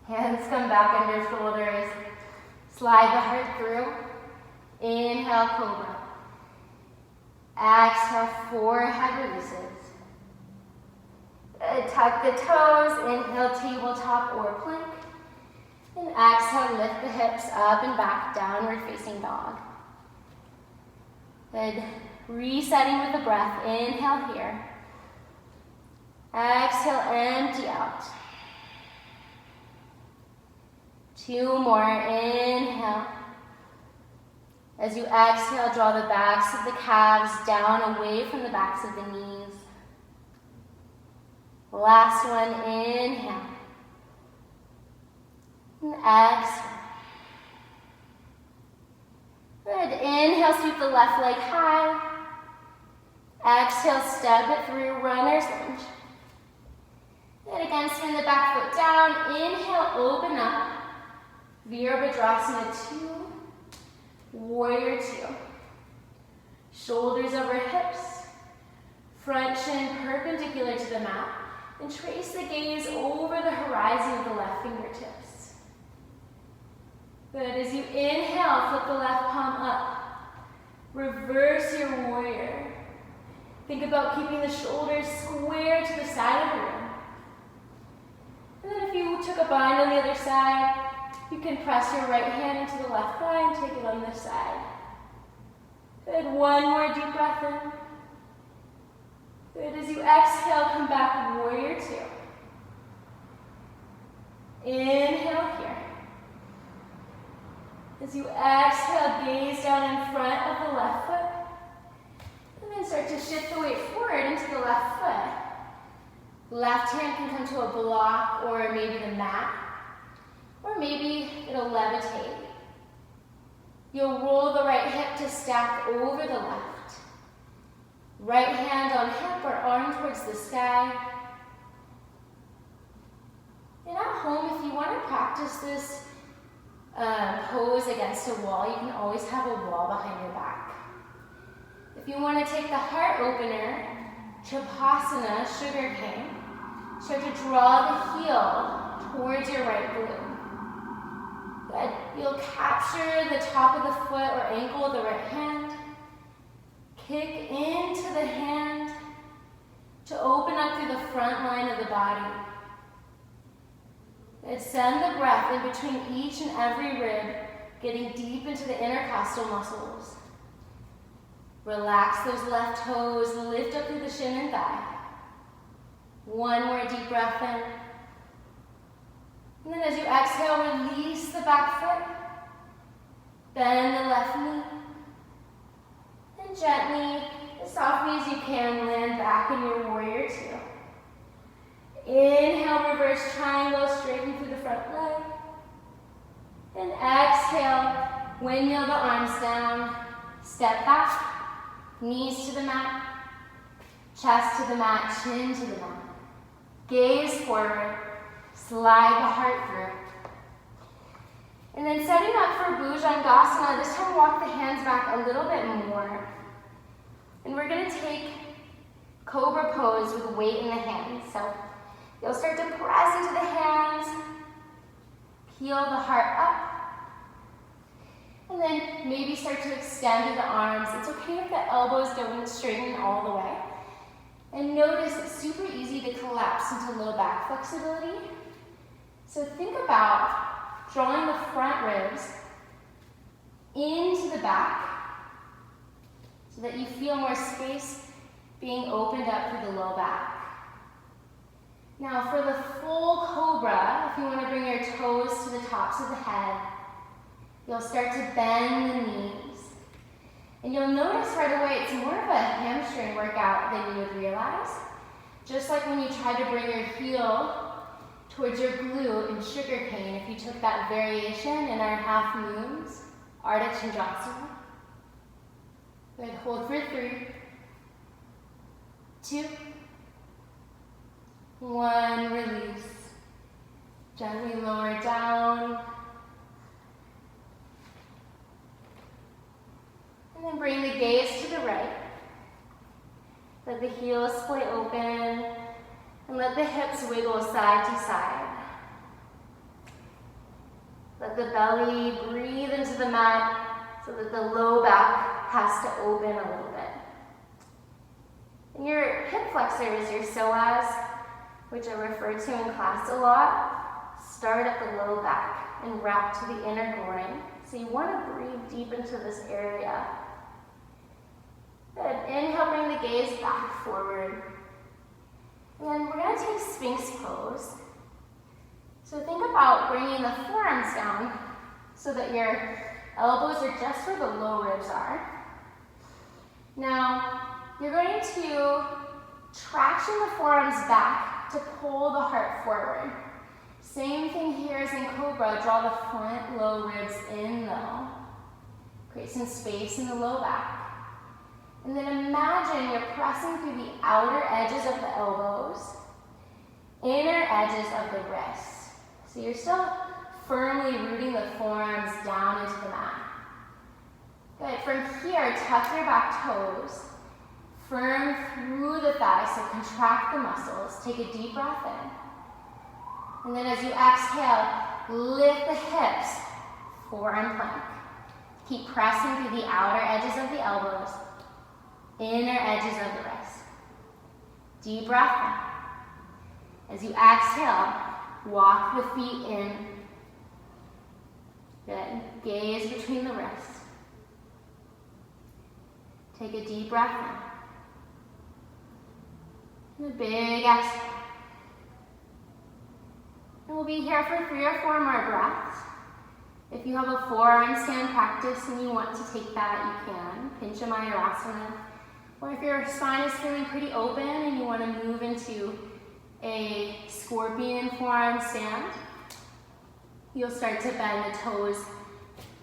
Hands come back under shoulders. Slide the heart through. Inhale, Cobra. Exhale, forehead releases. Tuck the toes, inhale, tabletop or plank. And exhale, lift the hips up and back, downward facing dog. Good. Resetting with the breath. Inhale here. Exhale, empty out. Two more. Inhale. As you exhale, draw the backs of the calves down away from the backs of the knees. Last one, inhale. And exhale. Good. Inhale, sweep the left leg high. Exhale, step it through, runner's lunge. And again, swing the back foot down. Inhale, open up. Virabhadrasana 2. Warrior 2. Shoulders over hips. Front shin perpendicular to the mat. And trace the gaze over the horizon of the left fingertips. Good. As you inhale, flip the left palm up. Reverse your warrior. Think about keeping the shoulders square to the side of the room. And then if you took a bind on the other side, you can press your right hand into the left thigh and take it on this side. Good. One more deep breath in. Good. As you exhale, come back, warrior 2. Inhale here. As you exhale, gaze down in front of the left foot. And then start to shift the weight forward into the left foot. Left hand can come to a block or maybe the mat. Or maybe it'll levitate. You'll roll the right hip to stack over the left. Right hand on hip or arm towards the sky. And at home, if you want to practice this pose against a wall, you can always have a wall behind your back. If you want to take the heart opener, Shavasana, sugar cane, start to draw the heel towards your right glute. Good. You'll capture the top of the foot or ankle of the right hand. Kick into the hand to open up through the front line of the body. And send the breath in between each and every rib, getting deep into the intercostal muscles. Relax those left toes, lift up through the shin and thigh. One more deep breath in. And then as you exhale, release the back foot. Bend the left knee. And gently, as softly as you can, land back in your warrior 2. Inhale, reverse triangle, straighten through the front leg. And exhale, windmill the arms down. Step back, knees to the mat, chest to the mat, chin to the mat. Gaze forward. Slide the heart through. And then setting up for Bhujangasana, this time walk the hands back a little bit more. And we're going to take Cobra Pose with weight in the hands. So You'll start to press into the hands, peel the heart up, and then maybe start to extend through the arms. It's okay if the elbows don't straighten all the way. And notice it's super easy to collapse into low back flexibility. So think about drawing the front ribs into the back so that you feel more space being opened up through the low back. Now for the full cobra, if you want to bring your toes to the tops of the head, you'll start to bend the knees. And you'll notice right away it's more of a hamstring workout than you would realize. Just like when you try to bring your heel towards your glute in sugar cane, if you took that variation in our half moons, Ardha Chandrasana. Good, hold for 3, 2, 1, release. Gently lower down. And then bring the gaze to the right. Let the heels splay open and let the hips wiggle side to side. Let the belly breathe into the mat so that the low back has to open a little bit. And your hip flexors, your psoas, which I refer to in class a lot, start at the low back and wrap to the inner groin. So you want to breathe deep into this area. Good. Inhale, bring the gaze back forward. And then we're going to take Sphinx Pose. So think about bringing the forearms down so that your elbows are just where the low ribs are. Now, you're going to traction the forearms back to pull the heart forward. Same thing here as in Cobra. Draw the front low ribs in though. Create some space in the low back. And then imagine you're pressing through the outer edges of the elbows, inner edges of the wrists. So you're still firmly rooting the forearms down into the mat. Good. From here, tuck your back toes, firm through the thighs, so contract the muscles. Take a deep breath in. And then as you exhale, lift the hips, forearm plank. Keep pressing through the outer edges of the elbows, inner edges of the wrists. Deep breath in. As you exhale, walk the feet in. Good. Gaze between the wrists. Take a deep breath in. And a big exhale. And we'll be here for 3 or 4 more breaths. If you have a forearm stand practice and you want to take that, you can. Pinchamaya. Or if your spine is feeling pretty open and you want to move into a scorpion forearm stand, you'll start to bend the toes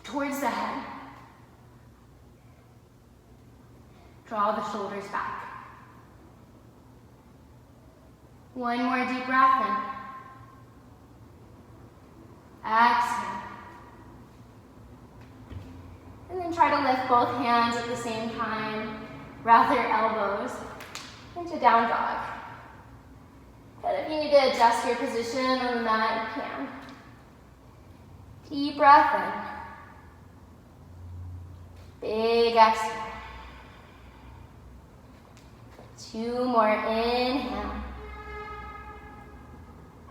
towards the head. Draw the shoulders back. One more deep breath in. Exhale. And then try to lift both hands at the same time. Wrap your elbows into down dog. But if you need to adjust your position on the mat, you can. Deep breath in. Big exhale. 2 more, inhale.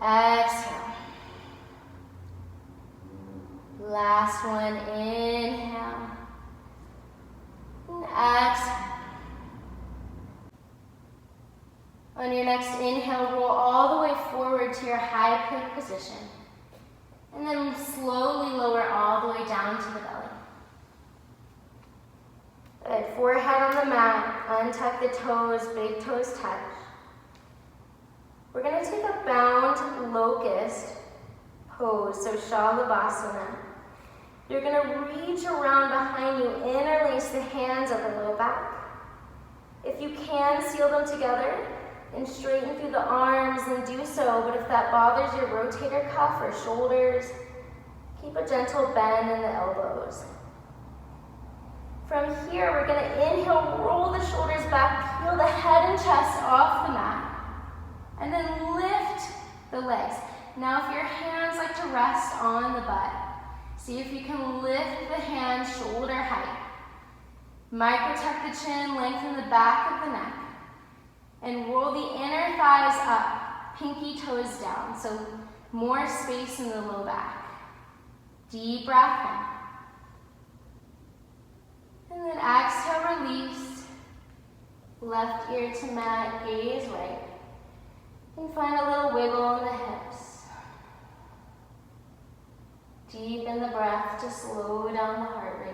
Exhale. Last one, inhale. And exhale. On your next inhale, roll all the way forward to your high plank position. And then slowly lower all the way down to the belly. Good. Forehead on the mat, untuck the toes, big toes touch. We're going to take a bound locust pose, so Shavasana. You're going to reach around behind you, interlace the hands of the low back. If you can, seal them together and straighten through the arms, and do so, but if that bothers your rotator cuff or shoulders, keep a gentle bend in the elbows. From here, we're going to inhale, roll the shoulders back, peel the head and chest off the mat, and then lift the legs. Now if your hands like to rest on the butt, see if you can lift the hands shoulder height. Microtuck the chin, lengthen the back of the neck, and roll the inner thighs up, pinky toes down, so more space in the low back. Deep breath in. And then exhale, release. Left ear to mat, gaze right. And find a little wiggle in the hips. Deepen the breath to slow down the heart rate.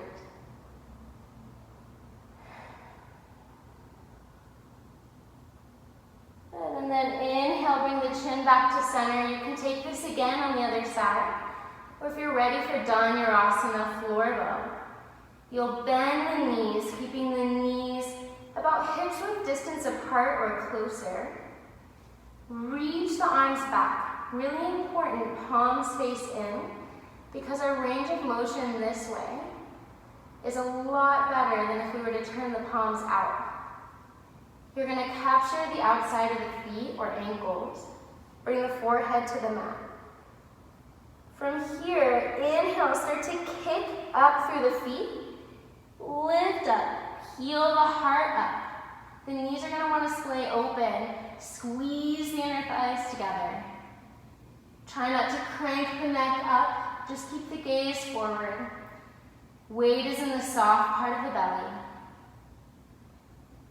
And then inhale, bring the chin back to center. You can take this again on the other side. Or if you're ready for Dhanurasana, floor bow. You'll bend the knees, keeping the knees about hips width distance apart or closer. Reach the arms back. Really important, palms face in, because our range of motion this way is a lot better than if we were to turn the palms out. You're going to capture the outside of the feet or ankles. Bring the forehead to the mat. From here, inhale, start to kick up through the feet. Lift up, heel the heart up. The knees are going to want to splay open. Squeeze the inner thighs together. Try not to crank the neck up. Just keep the gaze forward. Weight is in the soft part of the belly.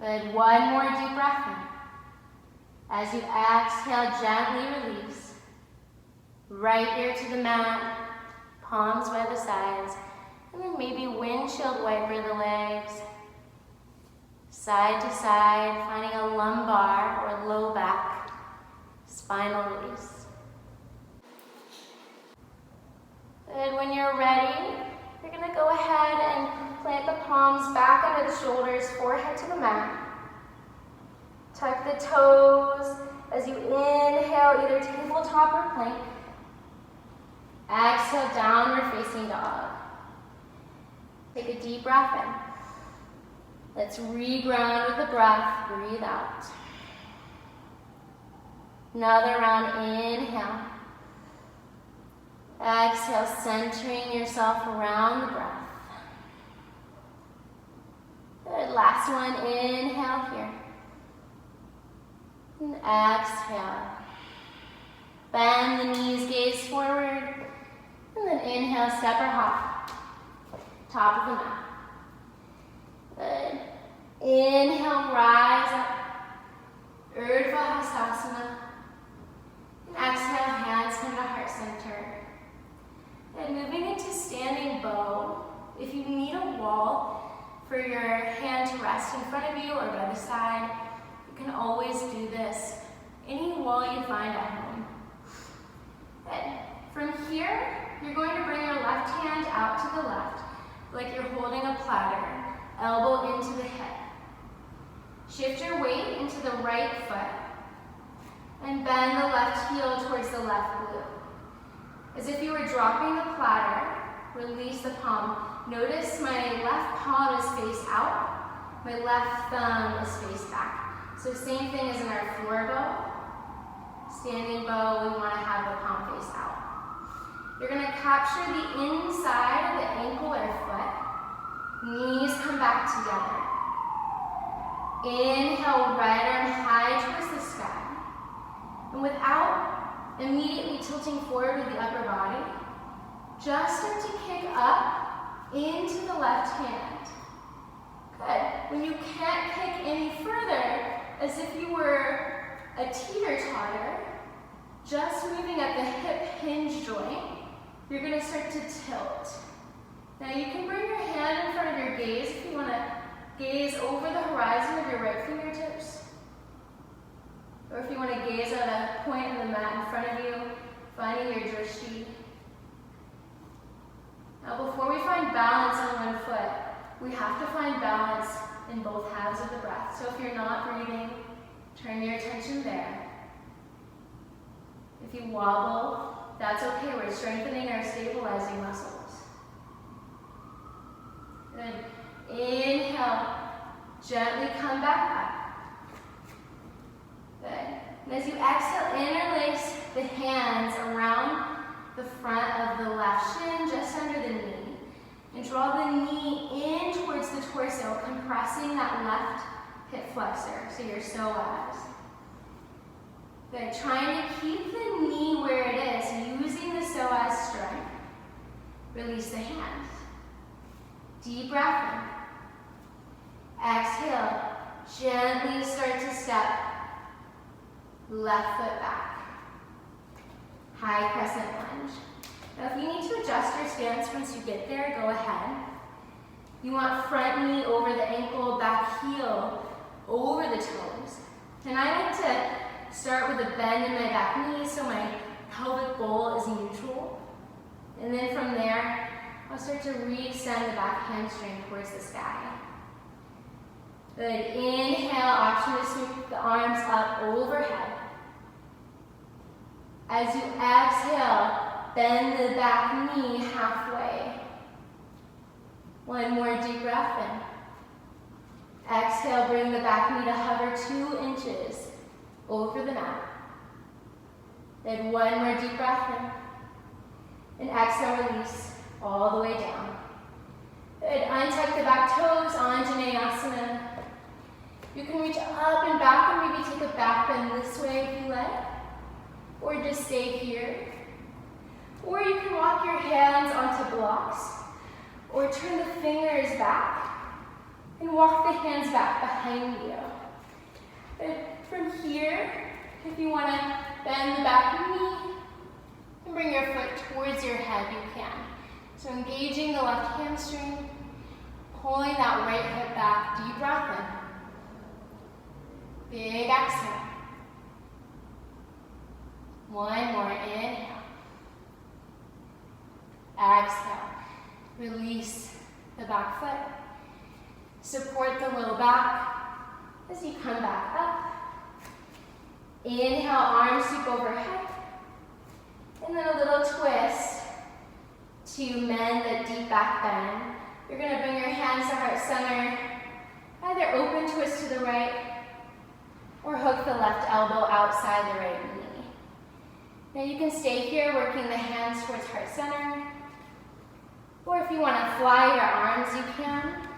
Good, one more deep breath in. As you exhale, gently release. Right ear to the mat, palms by the sides, and then maybe windshield wiper the legs. Side to side, finding a lumbar or low back, spinal release. Good, when you're ready, you're gonna go ahead and plant the palms back under the shoulders, forehead to the mat. Tuck the toes as you inhale, either tabletop or plank. Exhale, downward facing dog. Take a deep breath in. Let's reground with the breath, breathe out. Another round, inhale. Exhale, centering yourself around the breath. Good, last one, inhale here. And exhale. Bend the knees, gaze forward. And then inhale, step or hop. Top of the mat. Good. Inhale, rise up. Ardha Gustafson. And exhale, hands come to heart center. And moving into standing bow. If you need a wall for your hand to rest in front of you or by the side, you can always do this. Any wall you find at home. Good. From here, you're going to bring your left hand out to the left, like you're holding a platter, elbow into the hip. Shift your weight into the right foot, and bend the left heel towards the left glute. As if you were dropping the platter, release the palm. Notice my left palm is face out, my left thumb is face back. So same thing as in our floor bow. Standing bow, we want to have the palm face out. You're going to capture the inside of the ankle or foot. Knees come back together. Inhale, right arm high towards the sky. And without immediately tilting forward with the upper body, just start to kick up into the left hand. Good. When you can't kick any further, as if you were a teeter-totter, just moving at the hip hinge joint, you're going to start to tilt. Now you can bring your hand in front of your gaze if you want to gaze over the horizon of your right fingertips. Or if you want to gaze at a point on the mat in front of you, finding your drishti. Now before we find balance on one foot, we have to find balance in both halves of the breath. So if you're not breathing, turn your attention there. If you wobble, that's okay. We're strengthening our stabilizing muscles. Good. Inhale. Gently come back up. Good. And as you exhale, interlace the hands around the front of the left shin, just under the knee. And draw the knee in towards the torso, compressing that left hip flexor, so your psoas. Good, trying to keep the knee where it is, using the psoas strength. Release the hands. Deep breath in. Exhale, gently start to step. Left foot back. High crescent lunge. Now if you need to adjust your stance once you get there, go ahead. You want front knee over the ankle, back heel over the toes. And I like to start with a bend in my back knee so my pelvic bowl is neutral. And then from there, I'll start to re-extend the back hamstring towards the sky. Good, inhale, option to sweep the arms up overhead. As you exhale, bend the back knee halfway. One more deep breath in. Exhale, bring the back knee to hover 2 inches over the mat. Then one more deep breath in. And exhale, release all the way down. Good, untuck the back toes, Anjaneyasana. You can reach up and back and maybe take a back bend this way if you like. Or just stay here. Or you can walk your hands onto blocks, or turn the fingers back, and walk the hands back behind you. But from here, if you want to bend the back knee, and bring your foot towards your head, you can. So engaging the left hamstring, pulling that right hip back, deep breath in. Big exhale. One more, inhale. Exhale, release the back foot. Support the low back as you come back up. Inhale, arms sweep overhead. And then a little twist to mend the deep back bend. You're going to bring your hands to heart center. Either open twist to the right or hook the left elbow outside the right knee. Now you can stay here working the hands towards heart center. Or if you want to fly your arms, you can.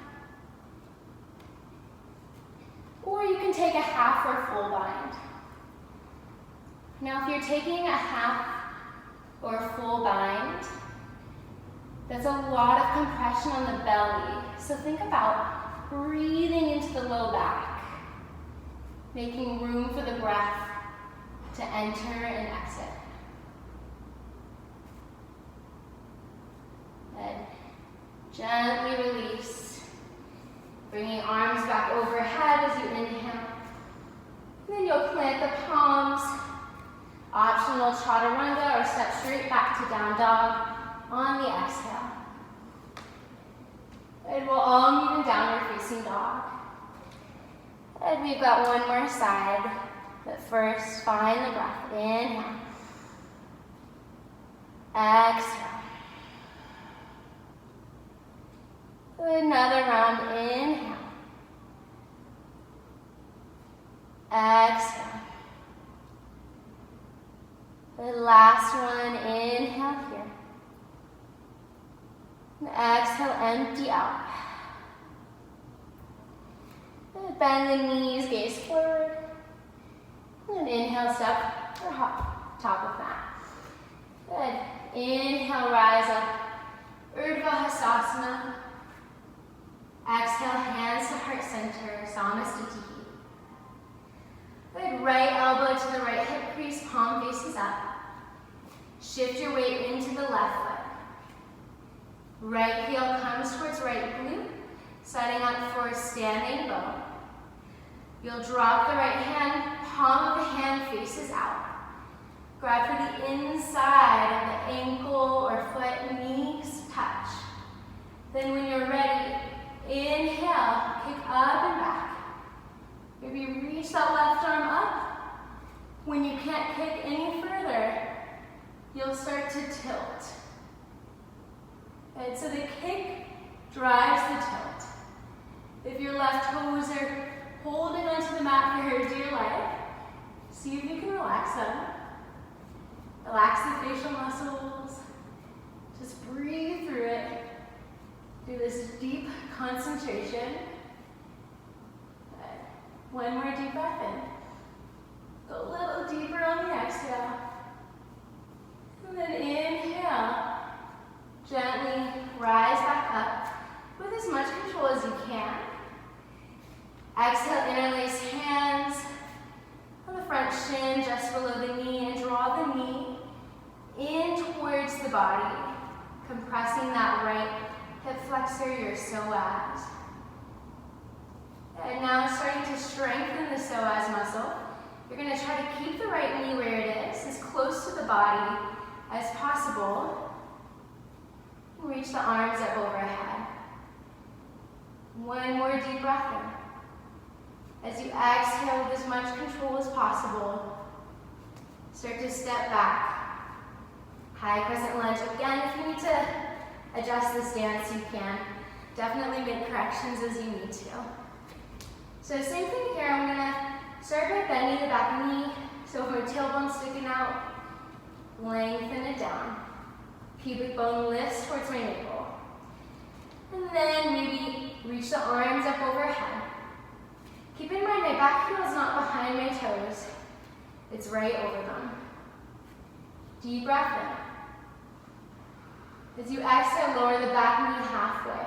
Or you can take a half or full bind. Now if you're taking a half or full bind, that's a lot of compression on the belly. So think about breathing into the low back, making room for the breath to enter and exit. Good. Gently release, bringing arms back overhead as you inhale. And then you'll plant the palms, optional chaturanga, or step straight back to down dog on the exhale. And we'll all meet in downward facing dog. And we've got one more side, but first find the breath. Inhale. Exhale. Another round, inhale. Exhale. The last one, inhale here. And exhale, empty out. And bend the knees, gaze forward. And inhale, step or hop, top of that. Good. Inhale, rise up. Ardha Hastasana. Exhale, hands to heart center, Samasthiti. Good, right elbow to the right hip crease, palm faces up. Shift your weight into the left foot. Right heel comes towards right glute, setting up for a standing bow. You'll drop the right hand, palm of the hand faces out. Grab for the inside of the ankle or foot, knees touch. Then when you're ready, inhale, kick up and back. Maybe reach that left arm up. When you can't kick any further, you'll start to tilt. And so the kick drives the tilt. If your left toes are holding onto the mat for your dear life, see if you can relax them. Relax the facial muscles. Just breathe through it. Do this deep concentration. Good. One more deep breath in. Go a little deeper on the exhale. And then inhale. Gently rise back up with as much control as you can. Exhale, interlace hands on the front shin just below the knee and draw the knee in towards the body, compressing that right hip flexor, your psoas. And now starting to strengthen the psoas muscle. You're going to try to keep the right knee where it is, as close to the body as possible. Reach the arms up overhead. One more deep breath in. As you exhale with as much control as possible, start to step back. High crescent lunge. Again, if you need to adjust the stance, you can. Definitely make corrections as you need to. So same thing here. I'm going to start by bending the back knee. So if my tailbone's sticking out, lengthen it down. Pubic bone lifts towards my navel. And then maybe reach the arms up overhead. Keep in mind my back heel is not behind my toes. It's right over them. Deep breath in. As you exhale, lower the back knee halfway.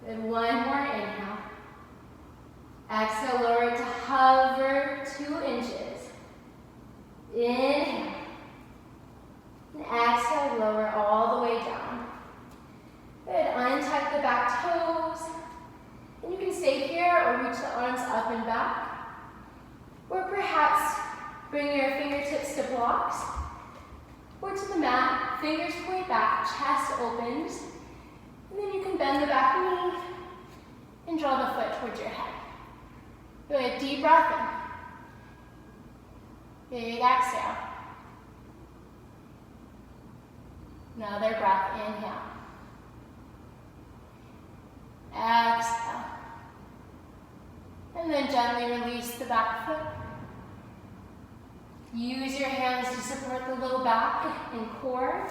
Then one more inhale. Exhale, lower it to hover 2 inches. Inhale. And exhale, lower all the way down. Good. Untuck the back toes. And you can stay here or reach the arms up and back. Or perhaps bring your fingertips to blocks. Or to the mat, fingers point back, chest opens. And then you can bend the back knee and draw the foot towards your head. Good. Deep breath in. Big exhale. Another breath, inhale. Exhale. And then gently release the back foot. Use your hands to support the low back and core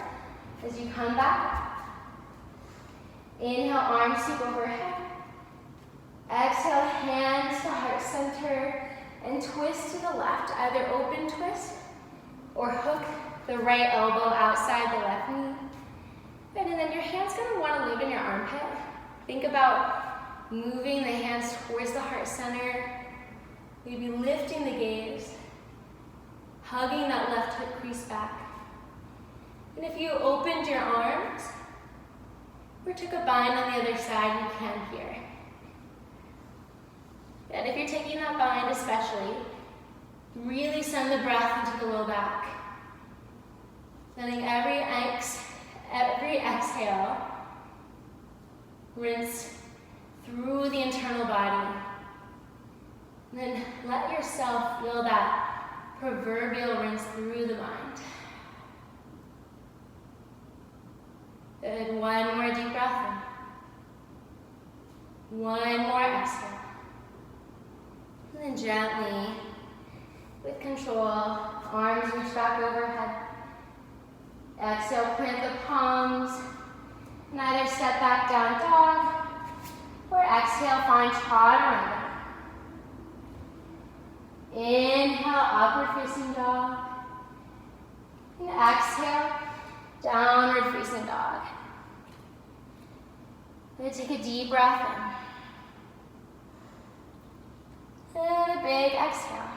as you come back. Inhale, arms sweep overhead. Exhale, hands to heart center and twist to the left, either open twist or hook the right elbow outside the left knee. Good, and then your hand's gonna wanna live in your armpit. Think about moving the hands towards the heart center, maybe lifting the gaze, hugging that left hip crease back. And if you opened your arms, or took a bind on the other side, you can here. And if you're taking that bind especially, really send the breath into the low back. Letting every exhale rinse through the internal body. And then let yourself feel that proverbial rinse through the mind. Good. One more deep breath in. One more exhale. And then gently, with control, arms reach back overhead. Exhale, plant the palms, and either step back, down dog, or exhale, find chaturanga. Inhale, upward facing dog, and exhale, downward facing dog. Then take a deep breath in, and a big exhale.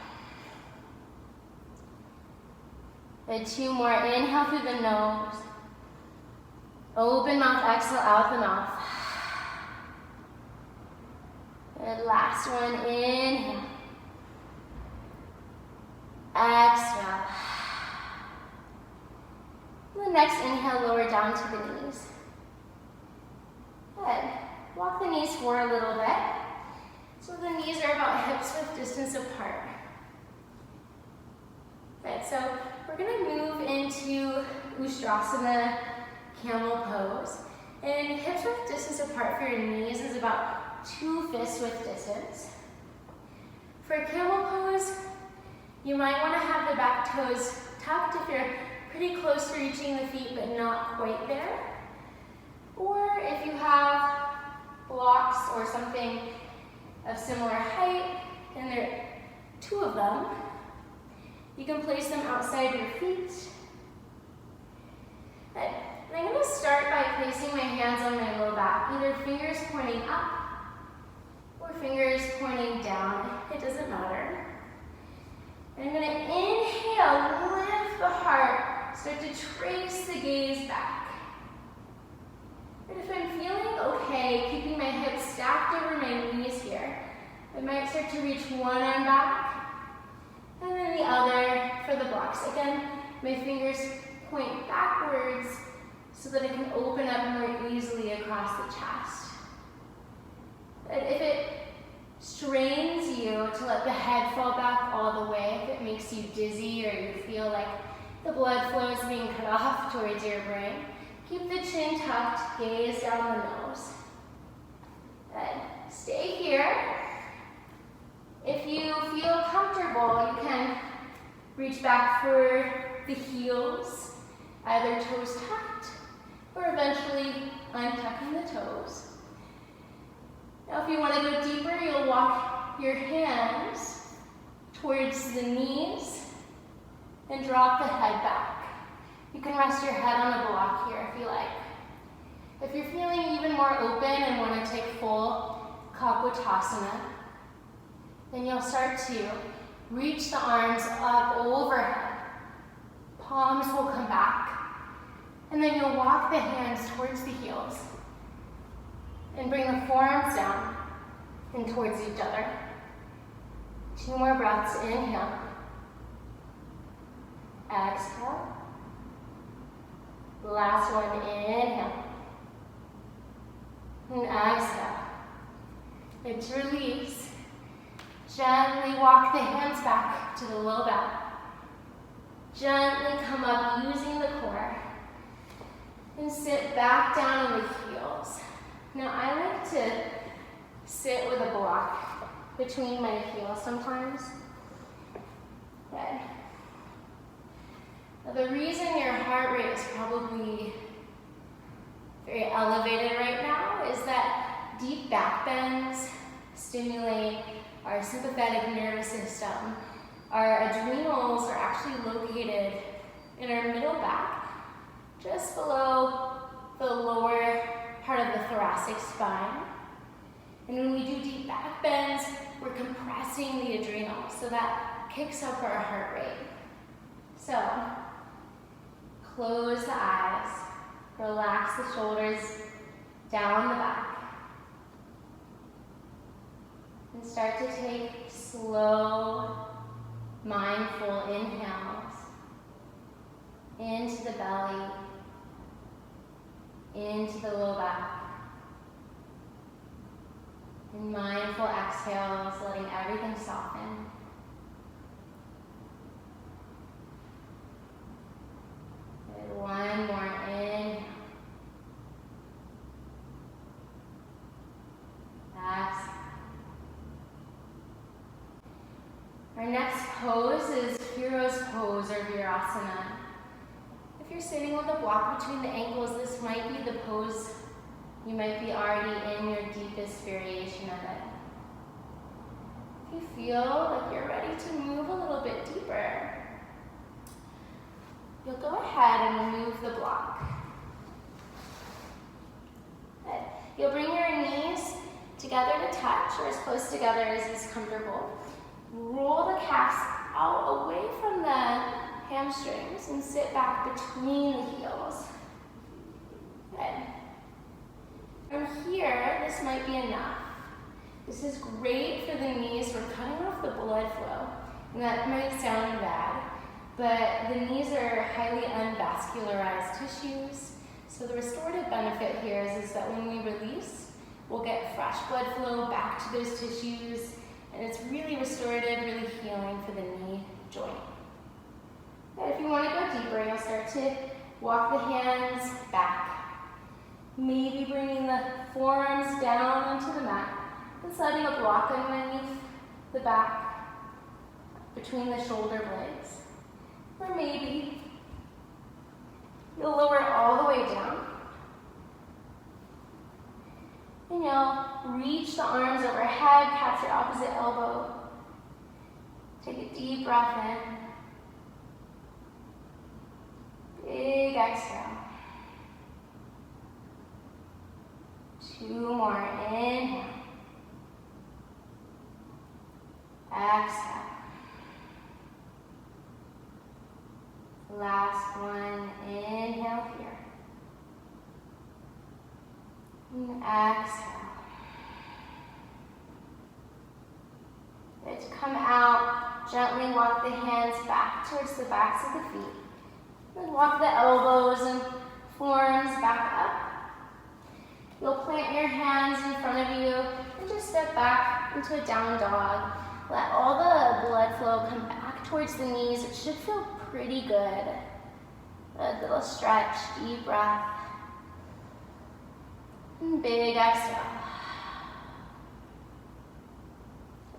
And 2 more. Inhale through the nose. Open mouth, exhale out the mouth. And last one, inhale. Exhale. And the next inhale, lower down to the knees. Good. Walk the knees forward a little bit. So the knees are about hips width distance apart. Good, so we're going to move into Gustafson, Camel Pose. And hips width distance apart for your knees is about 2 fists width distance. For Camel Pose, you might want to have the back toes tucked if you're pretty close to reaching the feet but not quite there. Or if you have blocks or something of similar height, and there are two of them, you can place them outside your feet. And I'm going to start by placing my hands on my low back, either fingers pointing up or fingers pointing down. It doesn't matter. And I'm going to inhale, lift the heart, start to trace the gaze back. And if I'm feeling okay, keeping my hips stacked over my knees here, I might start to reach one arm back, and then the other for the blocks. Again, my fingers point backwards so that I can open up more easily across the chest. And if it strains you to let the head fall back all the way, if it makes you dizzy or you feel like the blood flow is being cut off towards your brain, keep the chin tucked, gaze down the nose. Good. Stay here. If you feel comfortable, you can reach back for the heels, either toes tucked or eventually untucking the toes. Now if you want to go deeper, you'll walk your hands towards the knees and drop the head back. You can rest your head on a block here if you like. If you're feeling even more open and want to take full Cobra, then you'll start to reach the arms up overhead. Palms will come back. And then you'll walk the hands towards the heels and bring the forearms down and towards each other. 2 more breaths. Inhale. Exhale. Last one. Inhale. And exhale. And to release, gently walk the hands back to the low back. Gently come up using the core. And sit back down on the heels. Now I like to sit with a block between my heels sometimes. Good. Now the reason your heart rate is probably very elevated right now is that deep back bends stimulate our sympathetic nervous system. Our adrenals are actually located in our middle back, just below the lower part of the thoracic spine. And when we do deep back bends, we're compressing the adrenals, so that kicks up our heart rate. So, close the eyes, relax the shoulders down the back, and start to take slow, mindful inhales into the belly, into the low back. And mindful exhales, letting everything soften. Good. One more inhale. Exhale. Our next pose is Hero's Pose or Virasana. If you're sitting with a block between the ankles, this might be the pose you might be already in your deepest variation of it. If you feel like you're ready to move a little bit deeper, you'll go ahead and remove the block. Good. You'll bring your knees together to touch, or as close together as is comfortable. Roll the calves out away from the hamstrings and sit back between the heels. Good. From here, this might be enough. This is great for the knees. We're cutting off the blood flow. And that might sound bad, but the knees are highly unvascularized tissues. So the restorative benefit here is that when we release, we'll get fresh blood flow back to those tissues. And it's really restorative, really healing for the knee joint. But if you want to go deeper, you'll start to walk the hands back. Maybe bringing the forearms down onto the mat and setting a block underneath the back between the shoulder blades. Or maybe you'll lower all the way down. And you'll reach the arms overhead, catch your opposite elbow. Take a deep breath in. Big exhale. 2 more. Inhale. Exhale. Last one. Inhale here. And exhale. Good. Come out. Gently walk the hands back towards the backs of the feet. And walk the elbows and forearms back up. You'll plant your hands in front of you and just step back into a down dog. Let all the blood flow come back towards the knees. It should feel pretty good. A little stretch, deep breath. And big exhale.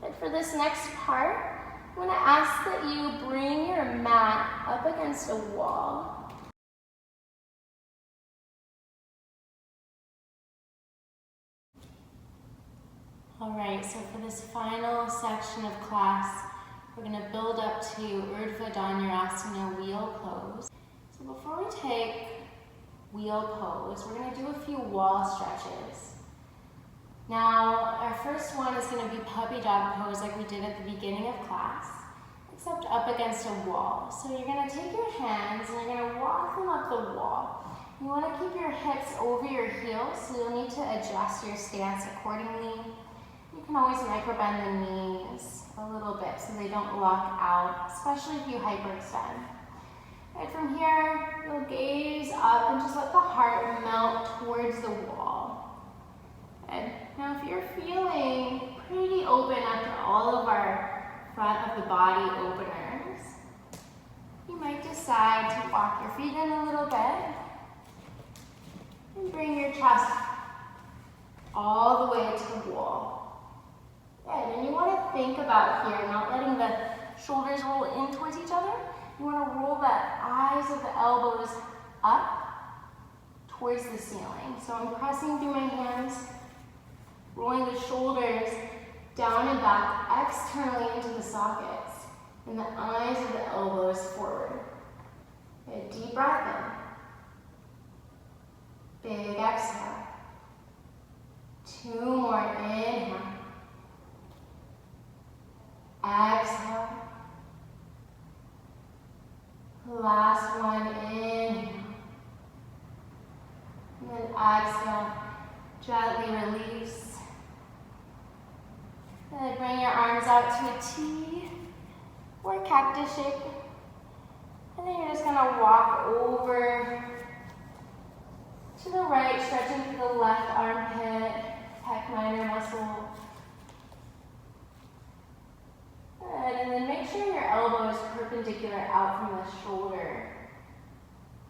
And for this next part, I'm going to ask that you bring your mat up against a wall. All right, so for this final section of class, we're going to build up to Ardha Dhanurasana wheel pose. So before we take wheel pose, we're going to do a few wall stretches. Now, our first one is going to be puppy dog pose like we did at the beginning of class, except up against a wall. So you're going to take your hands and you're going to walk them up the wall. You want to keep your hips over your heels, so you'll need to adjust your stance accordingly. You can always microbend the knees a little bit so they don't lock out, especially if you hyperextend. Right, from here, you'll gaze up and just let the heart melt towards the wall. Good. Now if you're feeling pretty open after all of our front of the body openers, you might decide to walk your feet in a little bit and bring your chest all the way to the wall. Good, and you want to think about here, not letting the shoulders roll in towards each other. You want to roll the eyes of the elbows up towards the ceiling. So I'm pressing through my hands, rolling the shoulders down and back externally into the sockets, and the eyes of the elbows forward. Good, deep breath in. Big exhale. 2 more, inhale. Exhale. Last one, inhale. And then exhale, gently release. Then bring your arms out to a T or cactus shape. And then you're just gonna walk over to the right, stretching through the left armpit, pec minor muscle. Good, and then make sure your elbow is perpendicular out from the shoulder.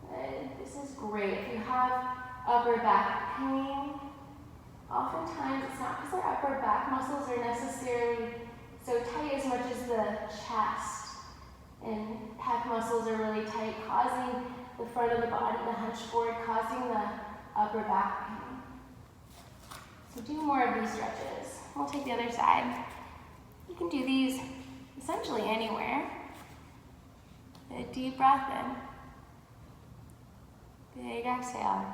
Good. This is great. If you have upper back pain, oftentimes it's not because our upper back muscles are necessarily so tight as much as the chest. And pec muscles are really tight, causing the front of the body to hunch forward, causing the upper back pain. So do more of these stretches. We'll take the other side. You can do these essentially anywhere. A deep breath in. Big exhale.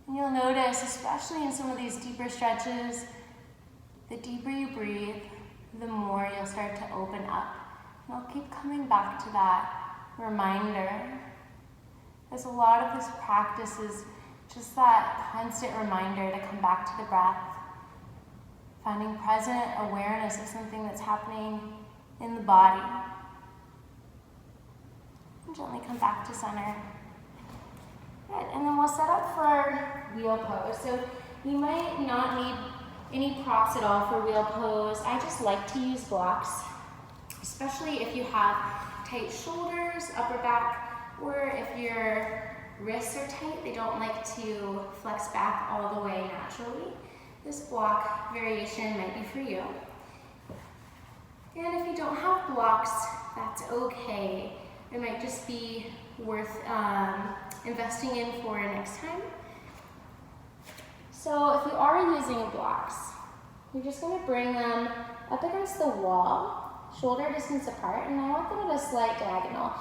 And you'll notice, especially in some of these deeper stretches, the deeper you breathe, the more you'll start to open up. And I'll keep coming back to that reminder. There's a lot of this practice is just that constant reminder to come back to the breath. Finding present awareness of something that's happening in the body. And gently come back to center. Good, and then we'll set up for our wheel pose. So you might not need any props at all for wheel pose. I just like to use blocks, especially if you have tight shoulders, upper back, or if your wrists are tight, they don't like to flex back all the way naturally. This block variation might be for you. And if you don't have blocks, that's okay. It might just be worth investing in for next time. So if you are using blocks, you're just going to bring them up against the wall, shoulder distance apart, and I want them at a slight diagonal.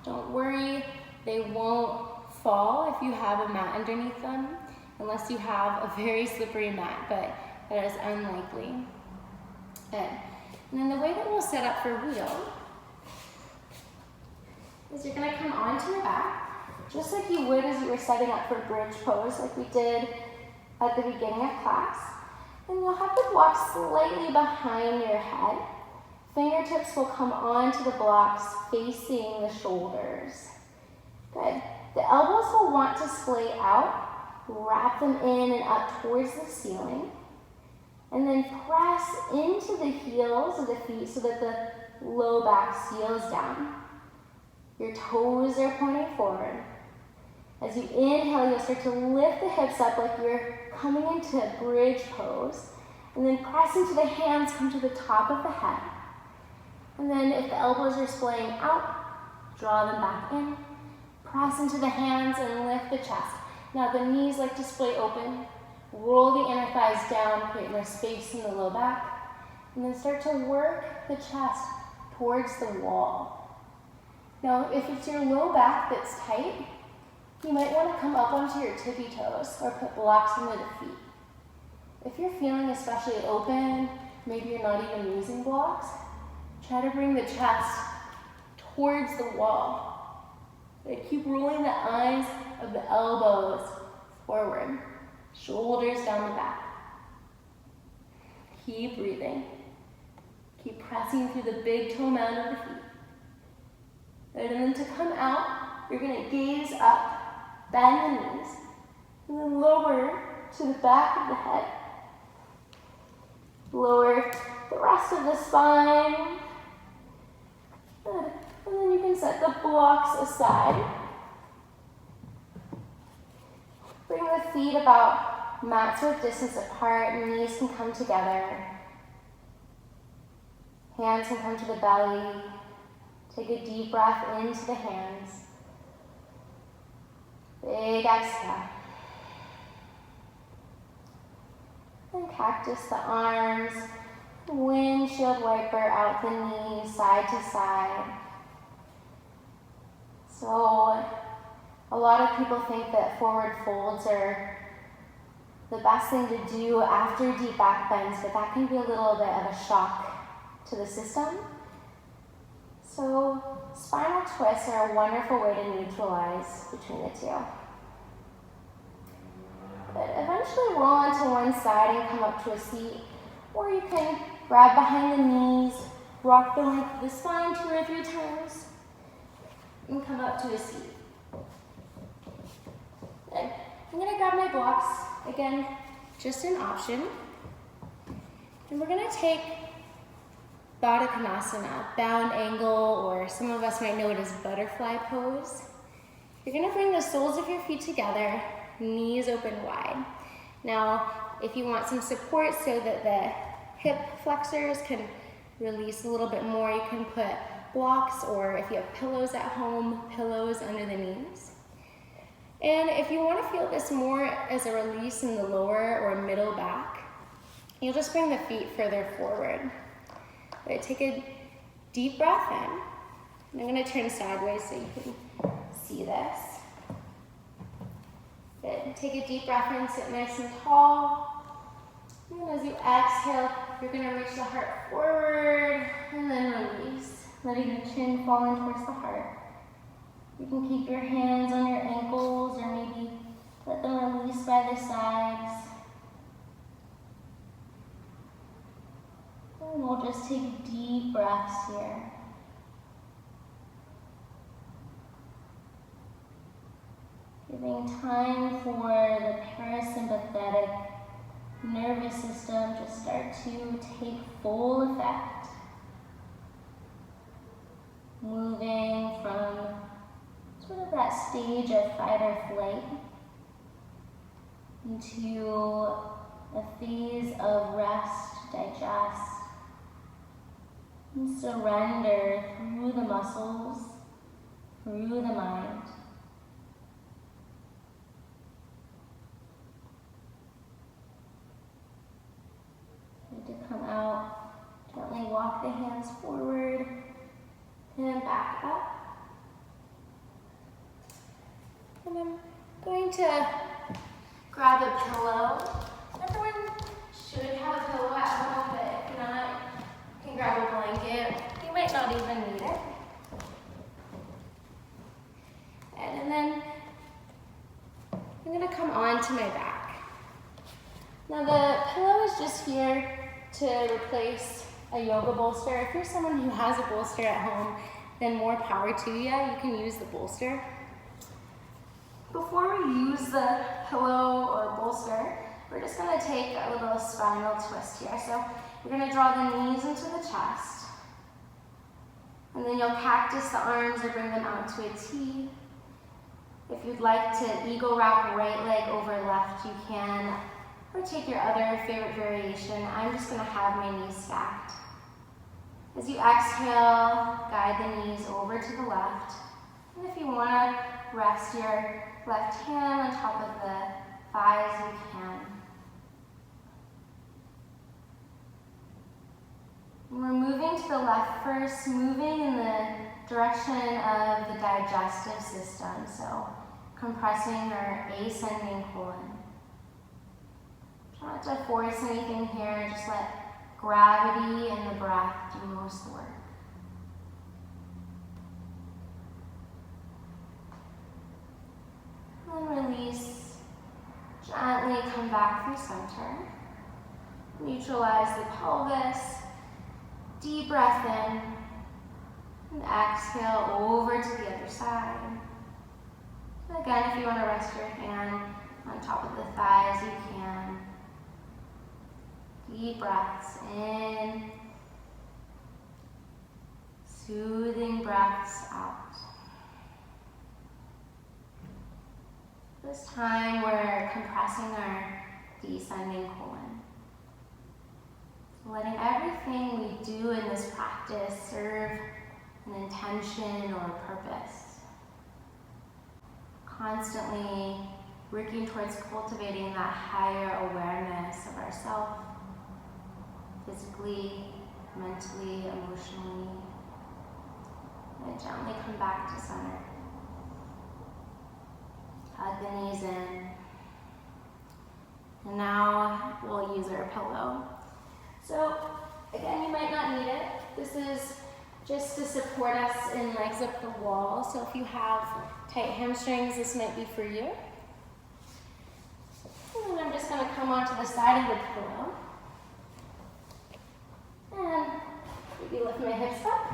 Don't worry, they won't fall if you have a mat underneath them, unless you have a very slippery mat, but that is unlikely. Good. And then the way that we'll set up for wheel is you're going to come onto your back, just like you would as you were setting up for bridge pose, like we did at the beginning of class. And you'll have the blocks slightly behind your head. Fingertips will come onto the blocks facing the shoulders. Good. The elbows will want to splay out, wrap them in and up towards the ceiling, and then press into the heels of the feet so that the low back seals down. Your toes are pointing forward. As you inhale, you'll start to lift the hips up like you're coming into bridge pose, and then press into the hands, come to the top of the head. And then if the elbows are splaying out, draw them back in, press into the hands and lift the chest. Now the knees like to splay open, roll the inner thighs down, create more space in the low back, and then start to work the chest towards the wall. Now if it's your low back that's tight, you might want to come up onto your tippy toes or put blocks under the feet. If you're feeling especially open, maybe you're not even using blocks, try to bring the chest towards the wall. Keep rolling the eyes of the elbows forward, shoulders down the back. Keep breathing. Keep pressing through the big toe mound of the feet. And then to come out, you're going to gaze up, bend the knees, and then lower to the back of the head. Lower the rest of the spine. Good. And then you can set the blocks aside. Bring the feet about mat-width distance apart, knees can come together. Hands can come to the belly. Take a deep breath into the hands. Big exhale. And cactus the arms. Windshield wiper out the knees, side to side. So, a lot of people think that forward folds are the best thing to do after deep back bends, but that can be a little bit of a shock to the system. So, spinal twists are a wonderful way to neutralize between the two. But eventually roll onto one side and come up to a seat, or you can grab behind the knees, rock the length of the spine 2 or 3 times, and come up to a seat. Good. I'm going to grab my blocks, again, just an option. And we're going to take Tadasana, bound angle, or some of us might know it as butterfly pose. You're going to bring the soles of your feet together, knees open wide. Now, if you want some support so that the hip flexors can release a little bit more, you can put blocks, or if you have pillows at home, pillows under the knees. And if you want to feel this more as a release in the lower or middle back, you'll just bring the feet further forward. But take a deep breath in. And I'm going to turn sideways so you can see this. Good. Take a deep breath in, sit nice and tall. And as you exhale, you're going to reach the heart forward and then release, letting the chin fall in towards the heart. You can keep your hands on your ankles or maybe let them release by the sides. And we'll just take deep breaths here. Giving time for the parasympathetic nervous system to start to take full effect. Moving from sort of that stage of fight or flight into a phase of rest, digest, And surrender through the muscles, through the mind. Good to come out, gently walk the hands forward and back up. And I'm going to grab a pillow. Everyone should have a pillow at home, but if not, you can grab a blanket. You might not even need it. And then I'm going to come onto my back. Now the pillow is just here to replace a yoga bolster. If you're someone who has a bolster at home, then more power to you. You can use the bolster. Before we use the pillow or bolster, we're just going to take a little spinal twist here. So we're going to draw the knees into the chest. And then you'll cactus the arms or bring them out to a T. If you'd like to eagle wrap right leg over left, you can. Or take your other favorite variation. I'm just going to have my knees stacked. As you exhale, guide the knees over to the left. And if you want to rest your left hand on top of the thighs, you can. And we're moving to the left first, moving in the direction of the digestive system. So compressing our ascending colon. Try not to force anything here, just let gravity and the breath do most of the work. And release. Gently come back through center. Neutralize the pelvis. Deep breath in. And exhale over to the other side. So again, if you want to rest your hand on top of the thighs, you can. Deep breaths in. Soothing breaths out. This time we're compressing our descending colon. So letting everything we do in this practice serve an intention or a purpose. Constantly working towards cultivating that higher awareness of ourselves, physically, mentally, emotionally. And gently come back to center. Hug the knees in. And now we'll use our pillow. So again, you might not need it. This is just to support us in legs up the wall. So if you have tight hamstrings, this might be for you. And then I'm just going to come onto the side of the pillow. And maybe lift my hips up.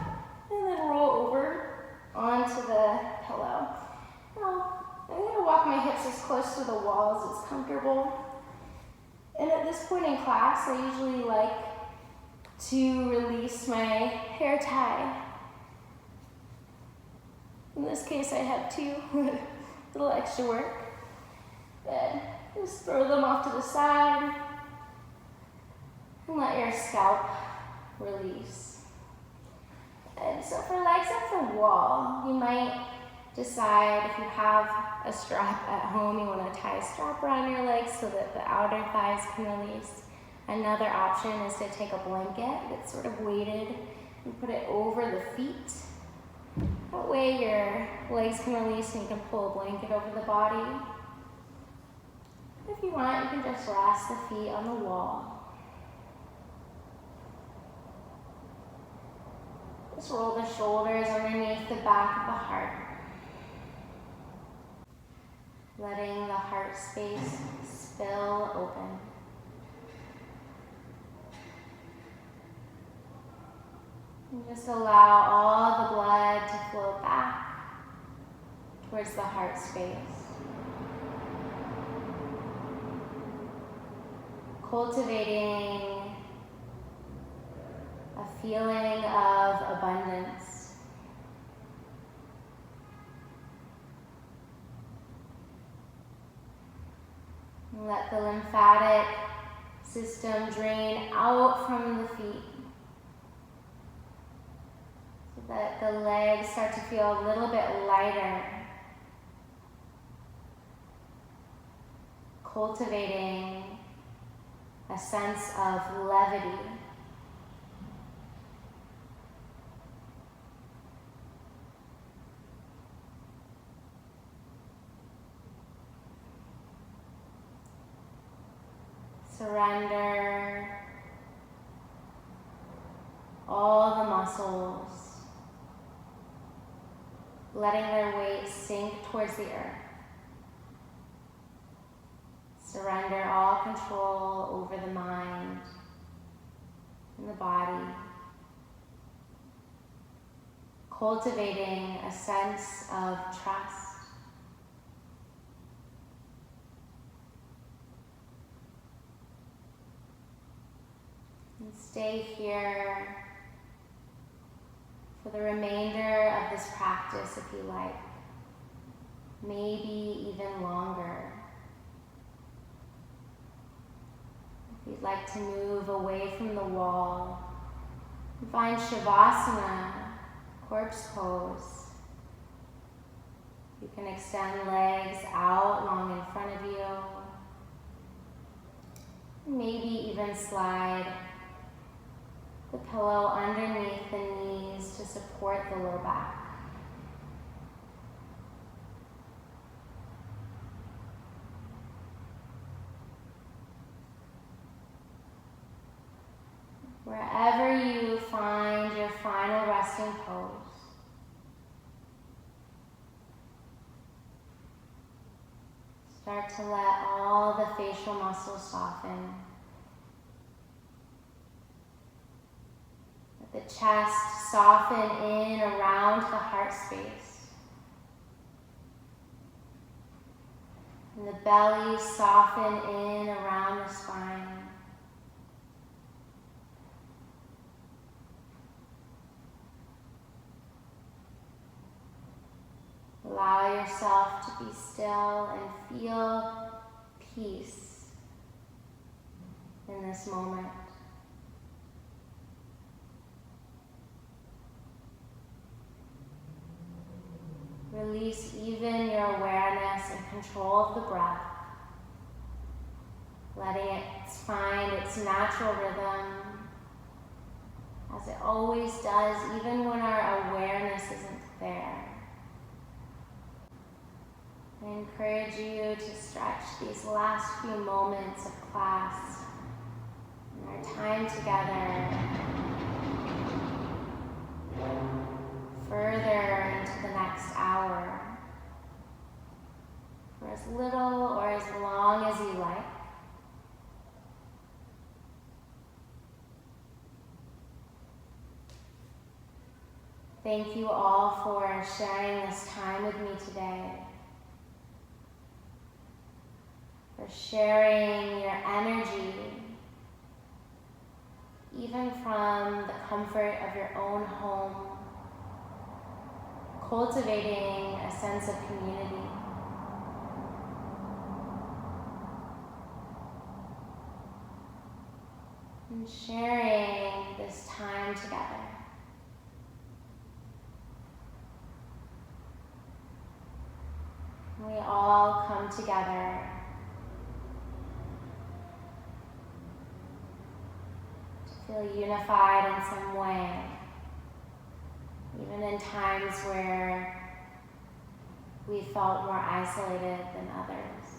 And then roll over onto the pillow. Now, I'm going to walk my hips as close to the wall as it's comfortable. And at this point in class, I usually like to release my hair tie. In this case, I have two, a little extra work. But just throw them off to the side and let your scalp release. And so for legs up the wall, you might decide if you have a strap at home, you want to tie a strap around your legs so that the outer thighs can release. Another option is to take a blanket that's sort of weighted and put it over the feet. That way your legs can release and you can pull a blanket over the body. If you want, you can just rest the feet on the wall. Just roll the shoulders underneath the back of the heart. Letting the heart space spill open. And just allow all the blood to flow back towards the heart space. Cultivating a feeling of abundance. And let the lymphatic system drain out from the feet. Let the legs start to feel a little bit lighter, cultivating a sense of levity. Surrender all the muscles, letting their weight sink towards the earth. Surrender all control over the mind and the body, cultivating a sense of trust. And stay here for the remainder of this practice if you like, maybe even longer. If you'd like to move away from the wall, find Shavasana, corpse pose. You can extend legs out long in front of you. Maybe even slide the pillow underneath the knees to support the low back. Wherever you find your final resting pose, start to let all the facial muscles soften. Let the chest soften in around the heart space. And the belly soften in around the spine. Allow yourself to be still and feel peace in this moment. Release even your awareness and control of the breath, letting it find its natural rhythm, as it always does, even when our awareness isn't there. I encourage you to stretch these last few moments of class and our time together further into the next hour, for as little or as long as you like. Thank you all for sharing this time with me today, for sharing your energy, even from the comfort of your own home, cultivating a sense of community. And sharing this time together. We all come together to feel unified in some way, even in times where we felt more isolated than others.